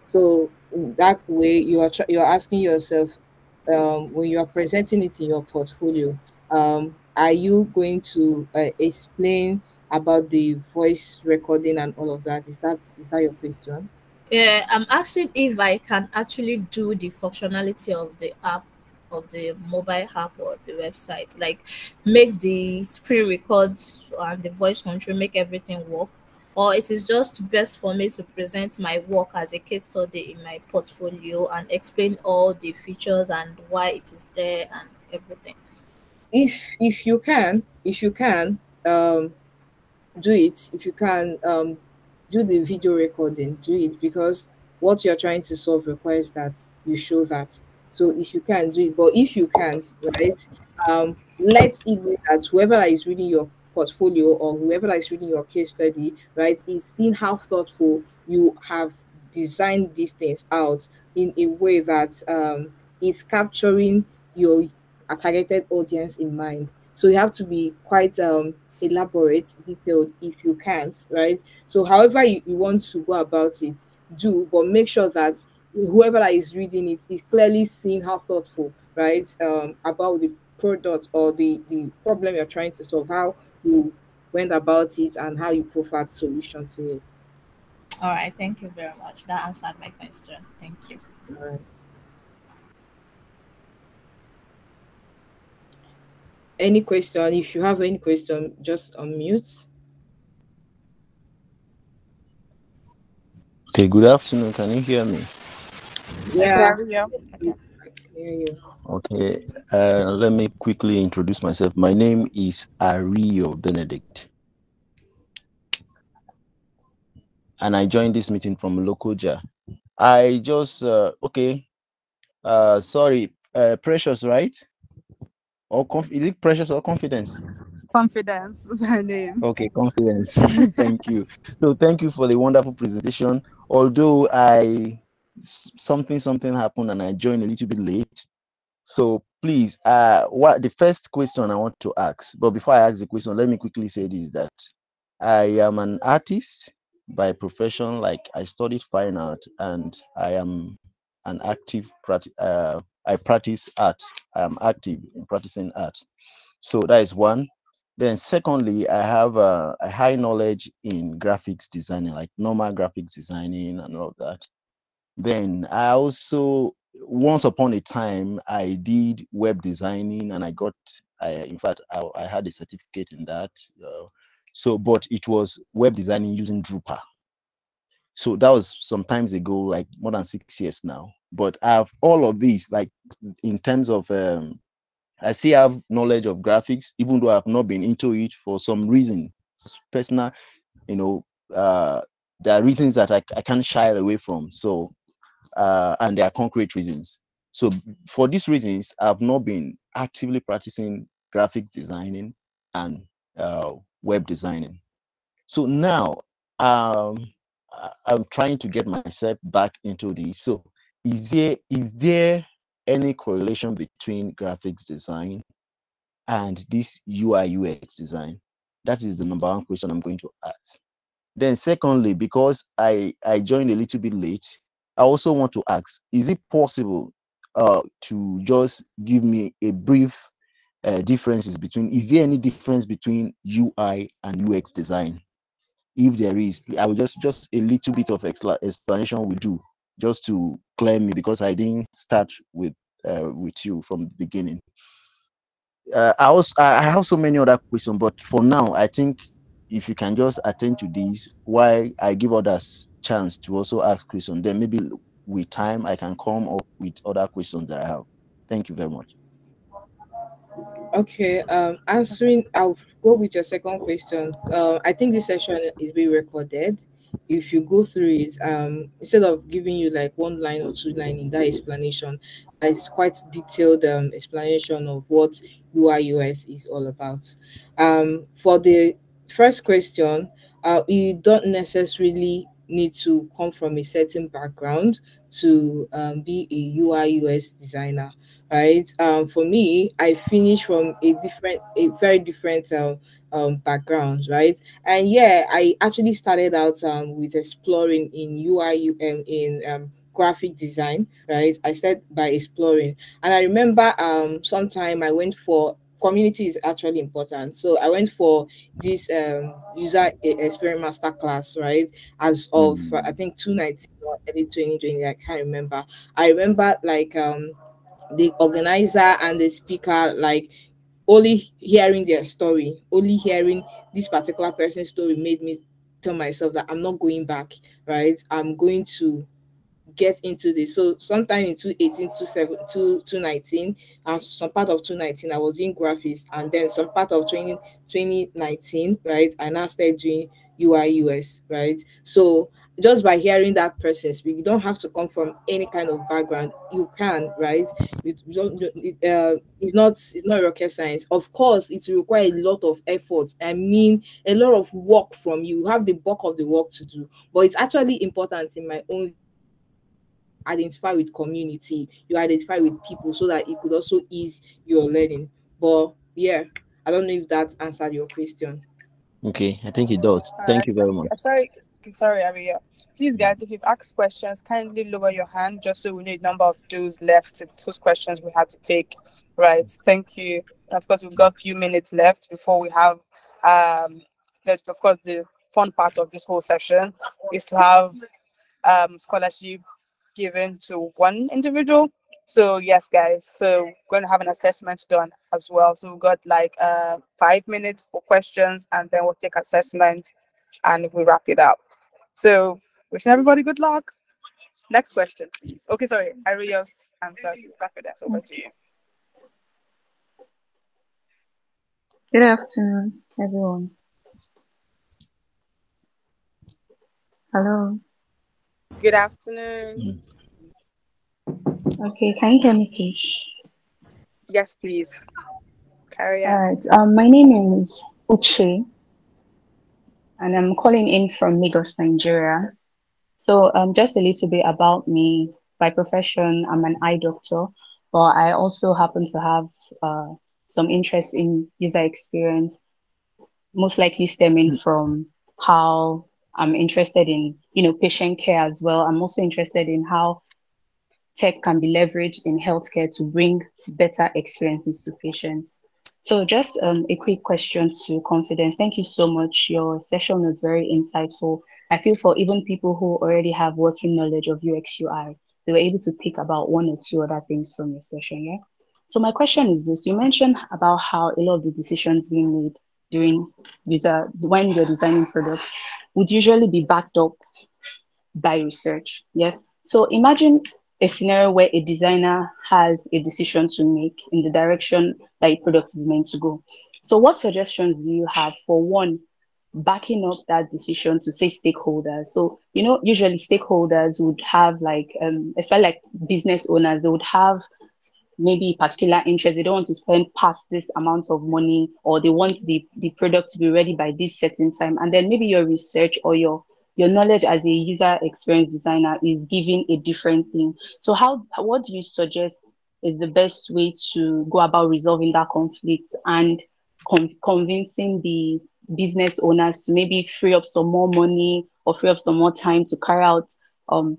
so that way you're asking yourself, when you are presenting it in your portfolio, are you going to explain about the voice recording and all of that? Is that your question? Yeah, I'm asking if I can actually do the functionality of the app, of the mobile app or the website, like make the screen record and the voice control, make everything work, or it is just best for me to present my work as a case study in my portfolio and explain all the features and why it is there and everything? If you can, do it. If you can, do the video recording, do it, because what you're trying to solve requires that you show that. So if you can, do it. But if you can't, right, let it be that whoever that is reading your portfolio or whoever that is reading your case study, right, is seeing how thoughtful you have designed these things out in a way that is capturing your targeted audience in mind. So you have to be quite elaborate, detailed if you can't, right? So however you want to go about it, do, but make sure that whoever that is reading it is clearly seeing how thoughtful, right, about the product or the problem you're trying to solve, how you went about it and how you profiled solution to it. All right, thank you very much. That answered my question. Thank you. All right. Any question? If you have any question, just unmute. Okay, good afternoon. Can you hear me? Yeah, Yeah. Okay. I can hear you. Okay, let me quickly introduce myself. My name is Ario Benedict, and I joined this meeting from Lokoja. I just, okay, sorry, Precious, right? Or is it Precious or Confidence? Confidence is her name. Okay, Confidence. Thank you. So thank you for the wonderful presentation. Although something happened and I joined a little bit late. So please, what the first question I want to ask, but before I ask the question, let me quickly say this, that I am an artist by profession. Like, I studied fine art and I am an active I practice art. I am active in practicing art. So that is one. Then secondly, I have a high knowledge in graphics designing, like normal graphics designing and all of that. Then I also, once upon a time, I did web designing and in fact, I had a certificate in that. But it was web designing using Drupal. So that was some times ago, like more than 6 years now. But I have all of these, like in terms of, I still have knowledge of graphics, even though I've not been into it for some reason, personal, you know, there are reasons that I can't shy away from. So and there are concrete reasons. So for these reasons, I've not been actively practicing graphic designing and web designing. So now I'm trying to get myself back into this. So is there any correlation between graphics design and this UI UX design? That is the number one question I'm going to ask. Then secondly, because I joined a little bit late, I also want to ask, is it possible to just give me a brief differences between, is there any difference between UI and UX design? If there is, I will just a little bit of explanation will do, just to clear me, because I didn't start with you from the beginning. I have so many other questions, but for now, I think if you can just attend to these, while I give others chance to also ask questions, then maybe with time I can come up with other questions that I have. Thank you very much. Okay, answering, I'll go with your second question. I think this session is being recorded. If you go through it, instead of giving you like one line or two line in that explanation, it's quite detailed explanation of what UI/US is all about. For the first question, you don't necessarily need to come from a certain background to be a UI/US designer, right? For me, I finished from a very different background, right? And yeah, I actually started out with exploring in in graphic design, right? I started by exploring, and I remember sometime I went for community is actually important. So I went for this user experience masterclass, right? As of I think 219 or early 2020, I can't remember. I remember like the organizer and the speaker, like only hearing their story, only hearing this particular person's story made me tell myself that I'm not going back, right? I'm going to get into this. So sometime in 2018 to 2019, and some part of 2019 I was doing graphics, and then some part of 2019, right, I now started doing UI/UX, right? So just by hearing that person speak, you don't have to come from any kind of background. You can, right? It's not rocket science. Of course, it will require a lot of effort. I mean, a lot of work from you. You have the bulk of the work to do, but it's actually important in my own identify with community, you identify with people so that it could also ease your learning. But yeah, I don't know if that answered your question. Okay, I think it does. All Thank right. you very much. I'm sorry, Aria. Please, guys, if you've asked questions, kindly lower your hand just so we know the number of those left, whose questions we had to take. Right. Thank you. And of course, we've got a few minutes left before we have, that's of course the fun part of this whole session is to have scholarship given to one individual. So yes, guys. So we're going to have an assessment done as well. So we've got like 5 minutes for questions, and then we'll take assessment, and we wrap it up. So wishing everybody good luck. Next question, please. Okay, sorry, Ariel's answer. Confidence, over to you. Good afternoon, everyone. Hello. Good afternoon. Okay, can you hear me, please? Yes, please. Carry All on. right. My name is Uche, and I'm calling in from Lagos, Nigeria. So, just a little bit about me. By profession, I'm an eye doctor, but I also happen to have some interest in user experience, most likely stemming from how I'm interested in, patient care as well. I'm also interested in how tech can be leveraged in healthcare to bring better experiences to patients. So, just a quick question to Confidence. Thank you so much. Your session was very insightful. I feel for even people who already have working knowledge of UX UI, they were able to pick about one or two other things from your session. Yeah. So, my question is this: you mentioned about how a lot of the decisions being made during user when you're designing products would usually be backed up by research. Yes. So imagine a scenario where a designer has a decision to make in the direction that a product is meant to go. So what suggestions do you have for one, backing up that decision to say stakeholders? So, usually stakeholders would have like, especially like business owners, they would have maybe particular interest. They don't want to spend past this amount of money, or they want the product to be ready by this certain time. And then maybe your research or your knowledge as a user experience designer is giving a different thing. So what do you suggest is the best way to go about resolving that conflict and convincing the business owners to maybe free up some more money or free up some more time to carry out um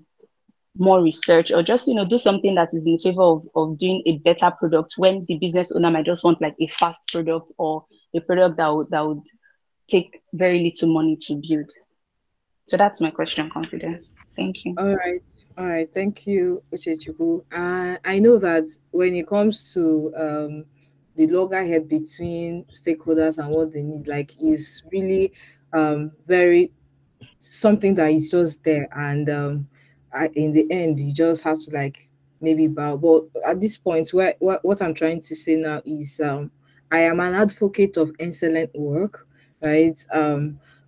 more research, or just do something that is in favor of doing a better product, when the business owner might just want like a fast product or a product that would take very little money to build? So that's my question, Confidence. Thank you. All right. Thank you, Uchechukwu. I know that when it comes to the loggerhead between stakeholders and what they need, like, is really very something that is just there, and in the end, you just have to like maybe bow. But at this point, what I'm trying to say now is, I am an advocate of excellent work, right?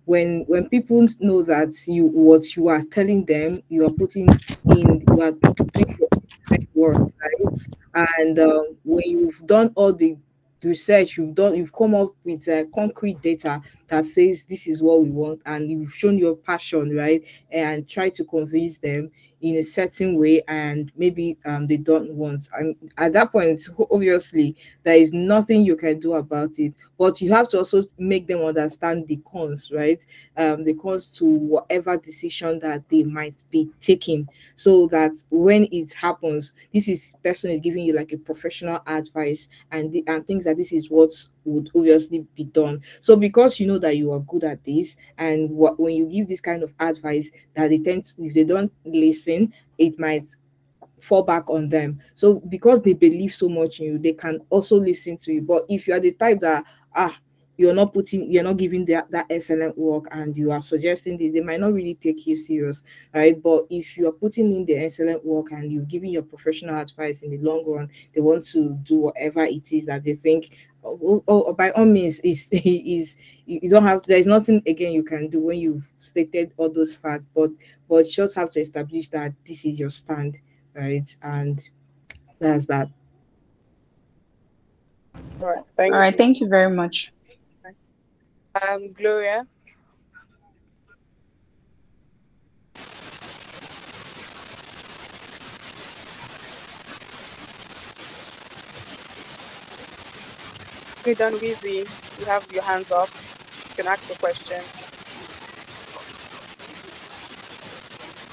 When people know that what you are telling them, you are putting in, you are doing your excellent work, right? And when you've done all the research, you've come up with concrete data that says this is what we want, and you've shown your passion, right, and try to convince them in a certain way, and maybe they don't want, and at that point, obviously there is nothing you can do about it, but you have to also make them understand the cons, right? The cons to whatever decision that they might be taking, so that when it happens, this is person is giving you like a professional advice, and things that this is what would obviously be done. So because you know that you are good at this, and when you give this kind of advice, that they tend to, if they don't listen, it might fall back on them. So because they believe so much in you, they can also listen to you. But if you are the type that you're not giving that excellent work and you are suggesting this, they might not really take you serious, right? But if you are putting in the excellent work and you're giving your professional advice, in the long run they want to do whatever it is that they think, by all means, is you don't have, there's nothing again you can do when you've stated all those facts, but you just have to establish that this is your stand, right? And that's that. All right, All thank right, you. thank you very much. Gloria. Okay, done, Weezy. You have your hands up. You can ask your question.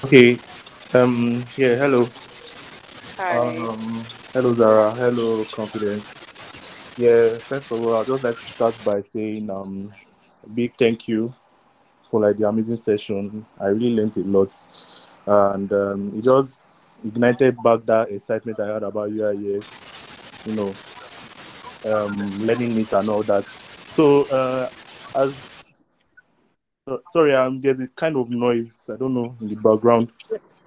Okay. Yeah. Hello. Hi. Hello, Zara. Hello, Confidence. Yeah. First of all, I'd just like to start by saying a big thank you for like the amazing session. I really learned a lot, and it just ignited back that excitement I had about UIUX. You know, learning it and all that. So, as sorry, there's a kind of noise. I don't know in the background.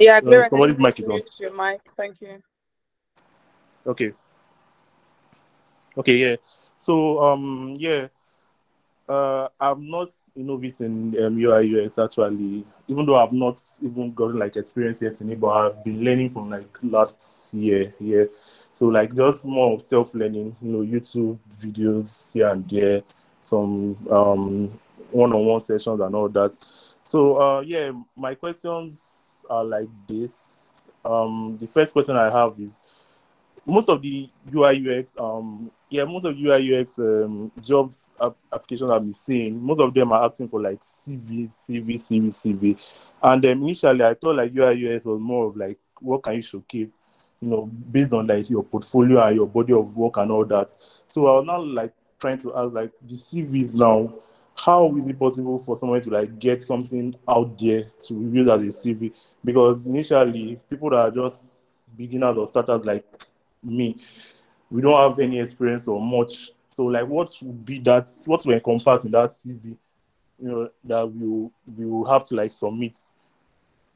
Yeah, Gloria, can you Somebody's mic please is on. mute your mic? Thank you. Okay. Okay. Yeah. So, yeah. I'm not a novice in UI UX actually, even though I've not even gotten like experience yet in it, but I've been learning from like last year. Yeah. So like just more of self-learning, YouTube videos here and there, some one-on-one sessions and all that. So yeah, my questions are like this. The first question I have is, most of the UI UX, most of the UI UX jobs applications I've been seeing, most of them are asking for like CV. And initially, I thought like UI UX was more of like, what can you showcase, based on like your portfolio and your body of work and all that. So I was now like trying to ask like the CVs now, how is it possible for someone to like get something out there to review as a CV? Because initially, people that are just beginners or starters like me, we don't have any experience or much. So like what would be that, what will encompass in that CV, that we will have to like submit?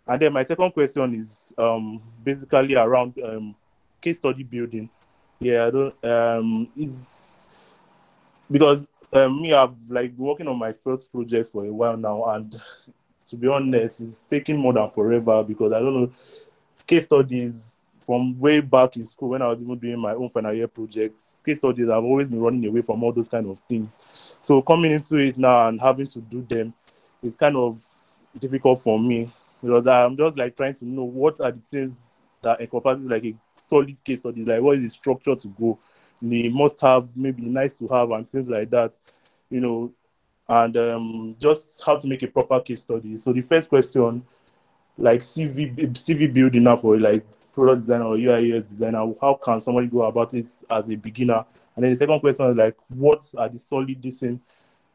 And then my second question is basically around case study building. Yeah, I don't it's because me, I've like been working on my first project for a while now, and to be honest, it's taking more than forever because I don't know, case studies from way back in school when I was even doing my own final year projects. Case studies, I've always been running away from all those kind of things. So coming into it now and having to do them is kind of difficult for me because I'm just like trying to know what are the things that encompasses like a solid case study, like what is the structure to go. They must have, maybe nice to have and things like that, and just how to make a proper case study. So the first question, like CV building now for like product designer or UI UX designer, how can somebody go about it as a beginner? And then the second question is like, what are the solid decent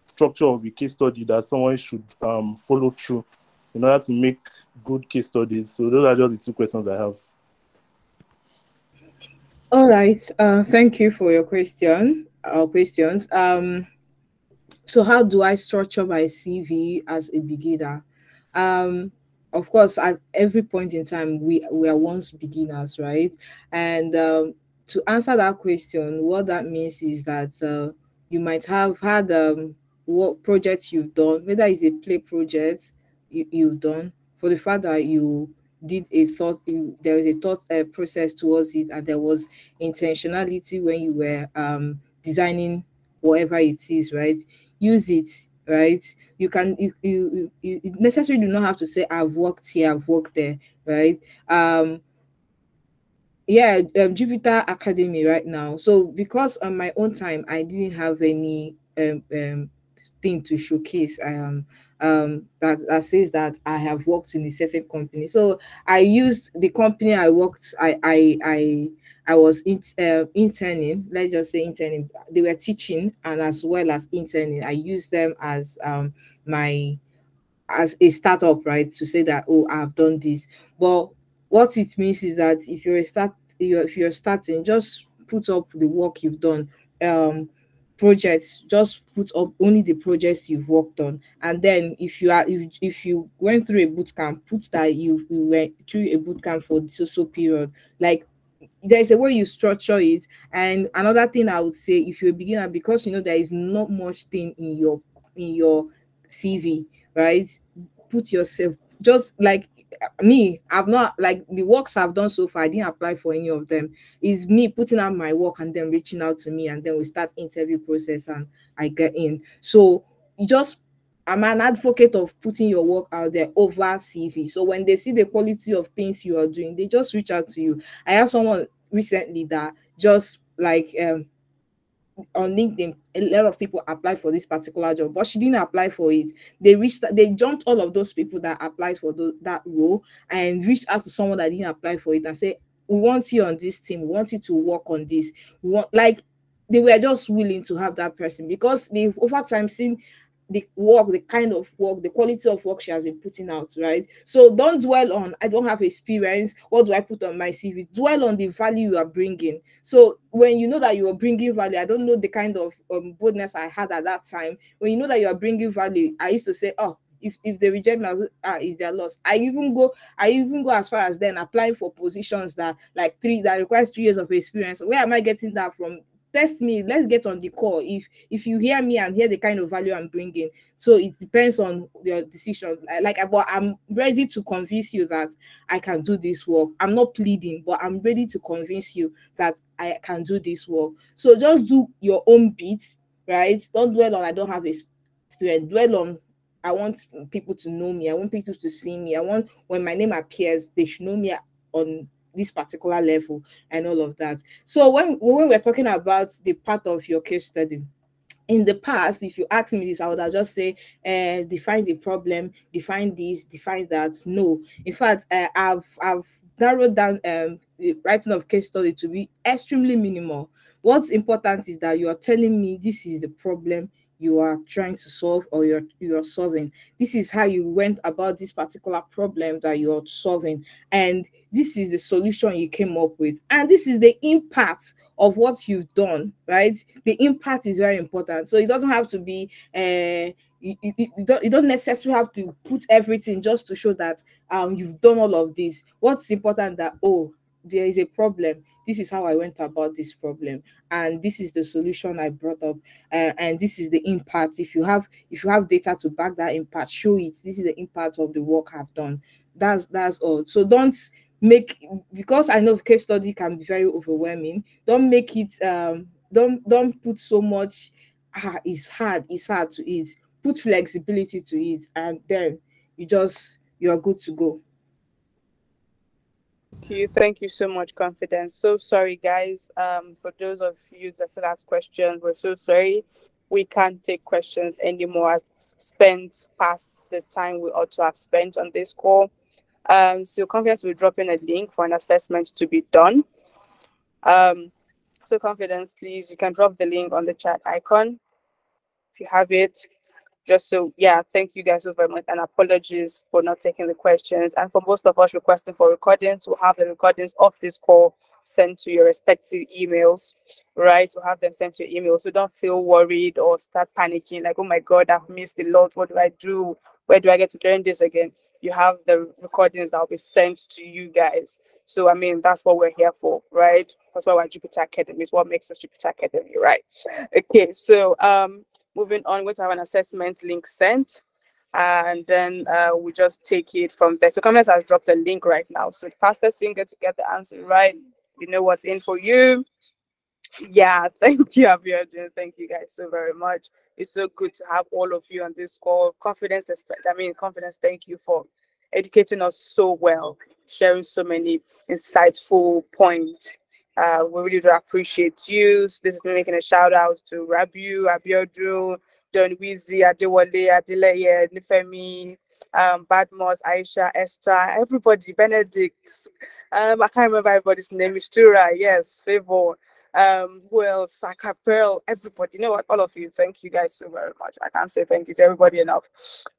structure of a case study that someone should follow through in order to make good case studies? So those are just the two questions I have. All right. Thank you for your questions. So how do I structure my CV as a beginner? Um, of course, at every point in time, we are once beginners, right? And to answer that question, what that means is that you might have had what projects you've done, whether it's a play project you've done, for the fact that you did a thought, there was a thought process towards it, and there was intentionality when you were designing whatever it is, right? Use it, right? You can you necessarily do not have to say I've worked here, I've worked there, right? Yeah, Jupiter Academy right now. So because on my own time I didn't have any thing to showcase, that says that I have worked in a certain company. So I used the company I worked, I was interning, let's just say interning. They were teaching, and as well as interning, I used them as my as a startup, right? To say that, oh, I've done this. But what it means is that if you're starting, just put up the work you've done. projects, just put up only the projects you've worked on. And then if you went through a boot camp, put that you went through a boot camp for the so period. Like, there's a way you structure it. And another thing I would say, if you're a beginner, because you know there is not much thing in your CV, right? Put yourself, just like me, I've not, like, the works I've done so far, I didn't apply for any of them. Is me putting out my work and then reaching out to me, and then we start interview process and I get in. So you just, I'm an advocate of putting your work out there over CV. So when they see the quality of things you are doing, they just reach out to you. I have someone recently that just like on LinkedIn, a lot of people apply for this particular job, but she didn't apply for it. They jumped all of those people that applied for that role and reached out to someone that didn't apply for it and say, we want you on this team, we want you to work on this. We want, like, they were just willing to have that person because they've over time seen the work, the kind of work, the quality of work she has been putting out, right? So don't dwell on, I don't have experience, what do I put on my CV? Dwell on the value you are bringing. So when you know that you are bringing value, I don't know the kind of boldness I had at that time. When you know that you are bringing value, I used to say, oh, if they reject me, is their loss. I even go as far as then applying for positions that requires 3 years of experience. Where am I getting that from? Test me, let's get on the call. If you hear me and hear the kind of value I'm bringing, so it depends on your decision. But I'm ready to convince you that I can do this work. I'm not pleading, but I'm ready to convince you that I can do this work. So just do your own bit, right? Don't dwell on, I don't have experience. Dwell on, I want people to know me, I want people to see me, I want, when my name appears, they should know me on this particular level and all of that. So when we're talking about the part of your case study, in the past, if you ask me this, I would have just say, define the problem, define this, define that. No, in fact, I've narrowed down the writing of case study to be extremely minimal. What's important is that you are telling me this is the problem you are trying to solve, or you're solving. This is how you went about this particular problem that you're solving, and this is the solution you came up with, and this is the impact of what you've done, right? The impact is very important. So it doesn't have to be you don't necessarily have to put everything just to show that you've done all of this. What's important that, oh, there is a problem, this is how I went about this problem, and this is the solution I brought up, and this is the impact. If you have data to back that impact, show it. This is the impact of the work I've done. That's all. So don't make, because I know case study can be very overwhelming, don't make it don't put so much it's hard to it. Put flexibility to it, and then you are good to go. Thank you so much, Confidence. So sorry, guys. For those of you that still ask questions, we're so sorry. We can't take questions anymore. I've spent past the time we ought to have spent on this call. So Confidence will drop in a link for an assessment to be done. So Confidence, please, you can drop the link on the chat icon if you have it. Just so, yeah, thank you guys so very much, and apologies for not taking the questions. And for most of us requesting for recordings, we'll have the recordings of this call sent to your respective emails, right? We'll have them sent to your email. So don't feel worried or start panicking like, oh my God, I've missed a lot. What do I do? Where do I get to learn this again? You have the recordings that will be sent to you guys. So, I mean, that's what we're here for, right? That's why we're Jupiter Academy. It's what makes us Jupiter Academy, right? Okay, so, moving on, we're going to have an assessment link sent, and then we just take it from there. So Confidence has dropped a link right now. So the fastest finger to get the answer right, you know what's in for you. Yeah, thank you, Abiodun. Thank you guys so very much. It's so good to have all of you on this call. Confidence, thank you for educating us so well, sharing so many insightful points. We really do appreciate you. So this is me making a shout out to Rabiu, Abiodun, Don Weezy, Adewale, Adeleye, Nifemi, Badmos, Aisha, Esther, everybody, Benedict. I can't remember everybody's name. Mistura, yes, Favor. Who else? Pearl, everybody. You know what? All of you, thank you guys so very much. I can't say thank you to everybody enough.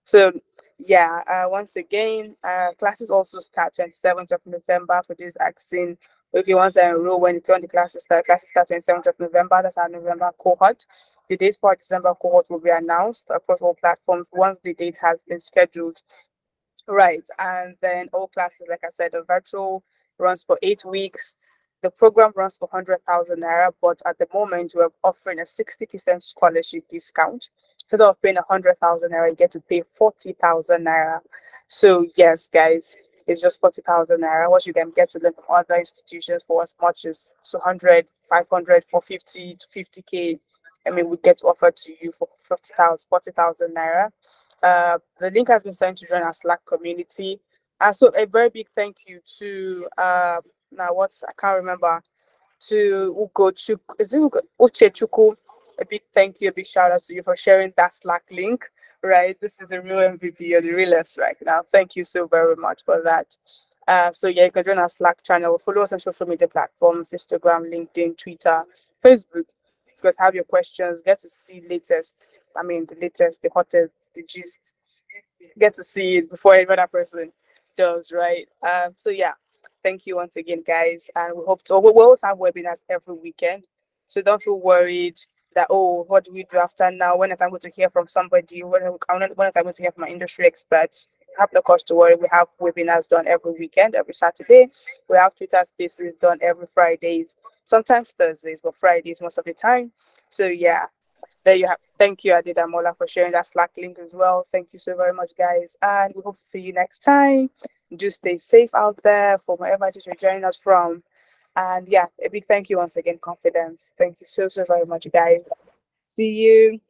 So yeah, once again, classes also start 27th of November for this vaccine. If you want to enroll when the classes start 27th of November. That's our November cohort. The date for our December cohort will be announced across all platforms once the date has been scheduled. Right. And then all classes, like I said, the virtual runs for 8 weeks. The program runs for 100,000 naira, but at the moment we're offering a 60% scholarship discount. Instead of paying 100,000 naira, you get to pay 40,000 naira. So yes, guys, it's just 40,000 naira. What you can get to learn from other institutions for as much as 200, 500, 450 to 50K. I mean, we get to offer to you for 50,000, 40,000 naira. The link has been sent to join our Slack community. And so a very big thank you to now what's I can't remember, to Ugo Chuk, is it Uche Chuku? A big thank you, a big shout out to you for sharing that Slack link. Right, this is a real MVP. You're the realest right now. Thank you so very much for that. So yeah, you can join our Slack channel. Follow us on social media platforms: Instagram, LinkedIn, Twitter, Facebook. Because have your questions, get to see latest. I mean, the latest, the hottest, the gist. Get to see it before any other person does, right? So yeah, thank you once again, guys, and we hope to. We always have webinars every weekend, so don't feel worried that, oh, what do we do after now? When am I going to hear from somebody? When am I going to hear from an industry expert? Have no cause to worry. We have webinars done every weekend, every Saturday. We have Twitter Spaces done every Fridays, sometimes Thursdays, but Fridays most of the time. So yeah, there you have. Thank you, Adedamola, for sharing that Slack link as well. Thank you so very much, guys, and we hope to see you next time. Do stay safe out there from wherever it is you're joining us from. And yeah, a big thank you once again, Confidence. Thank you so very much, guys. See you.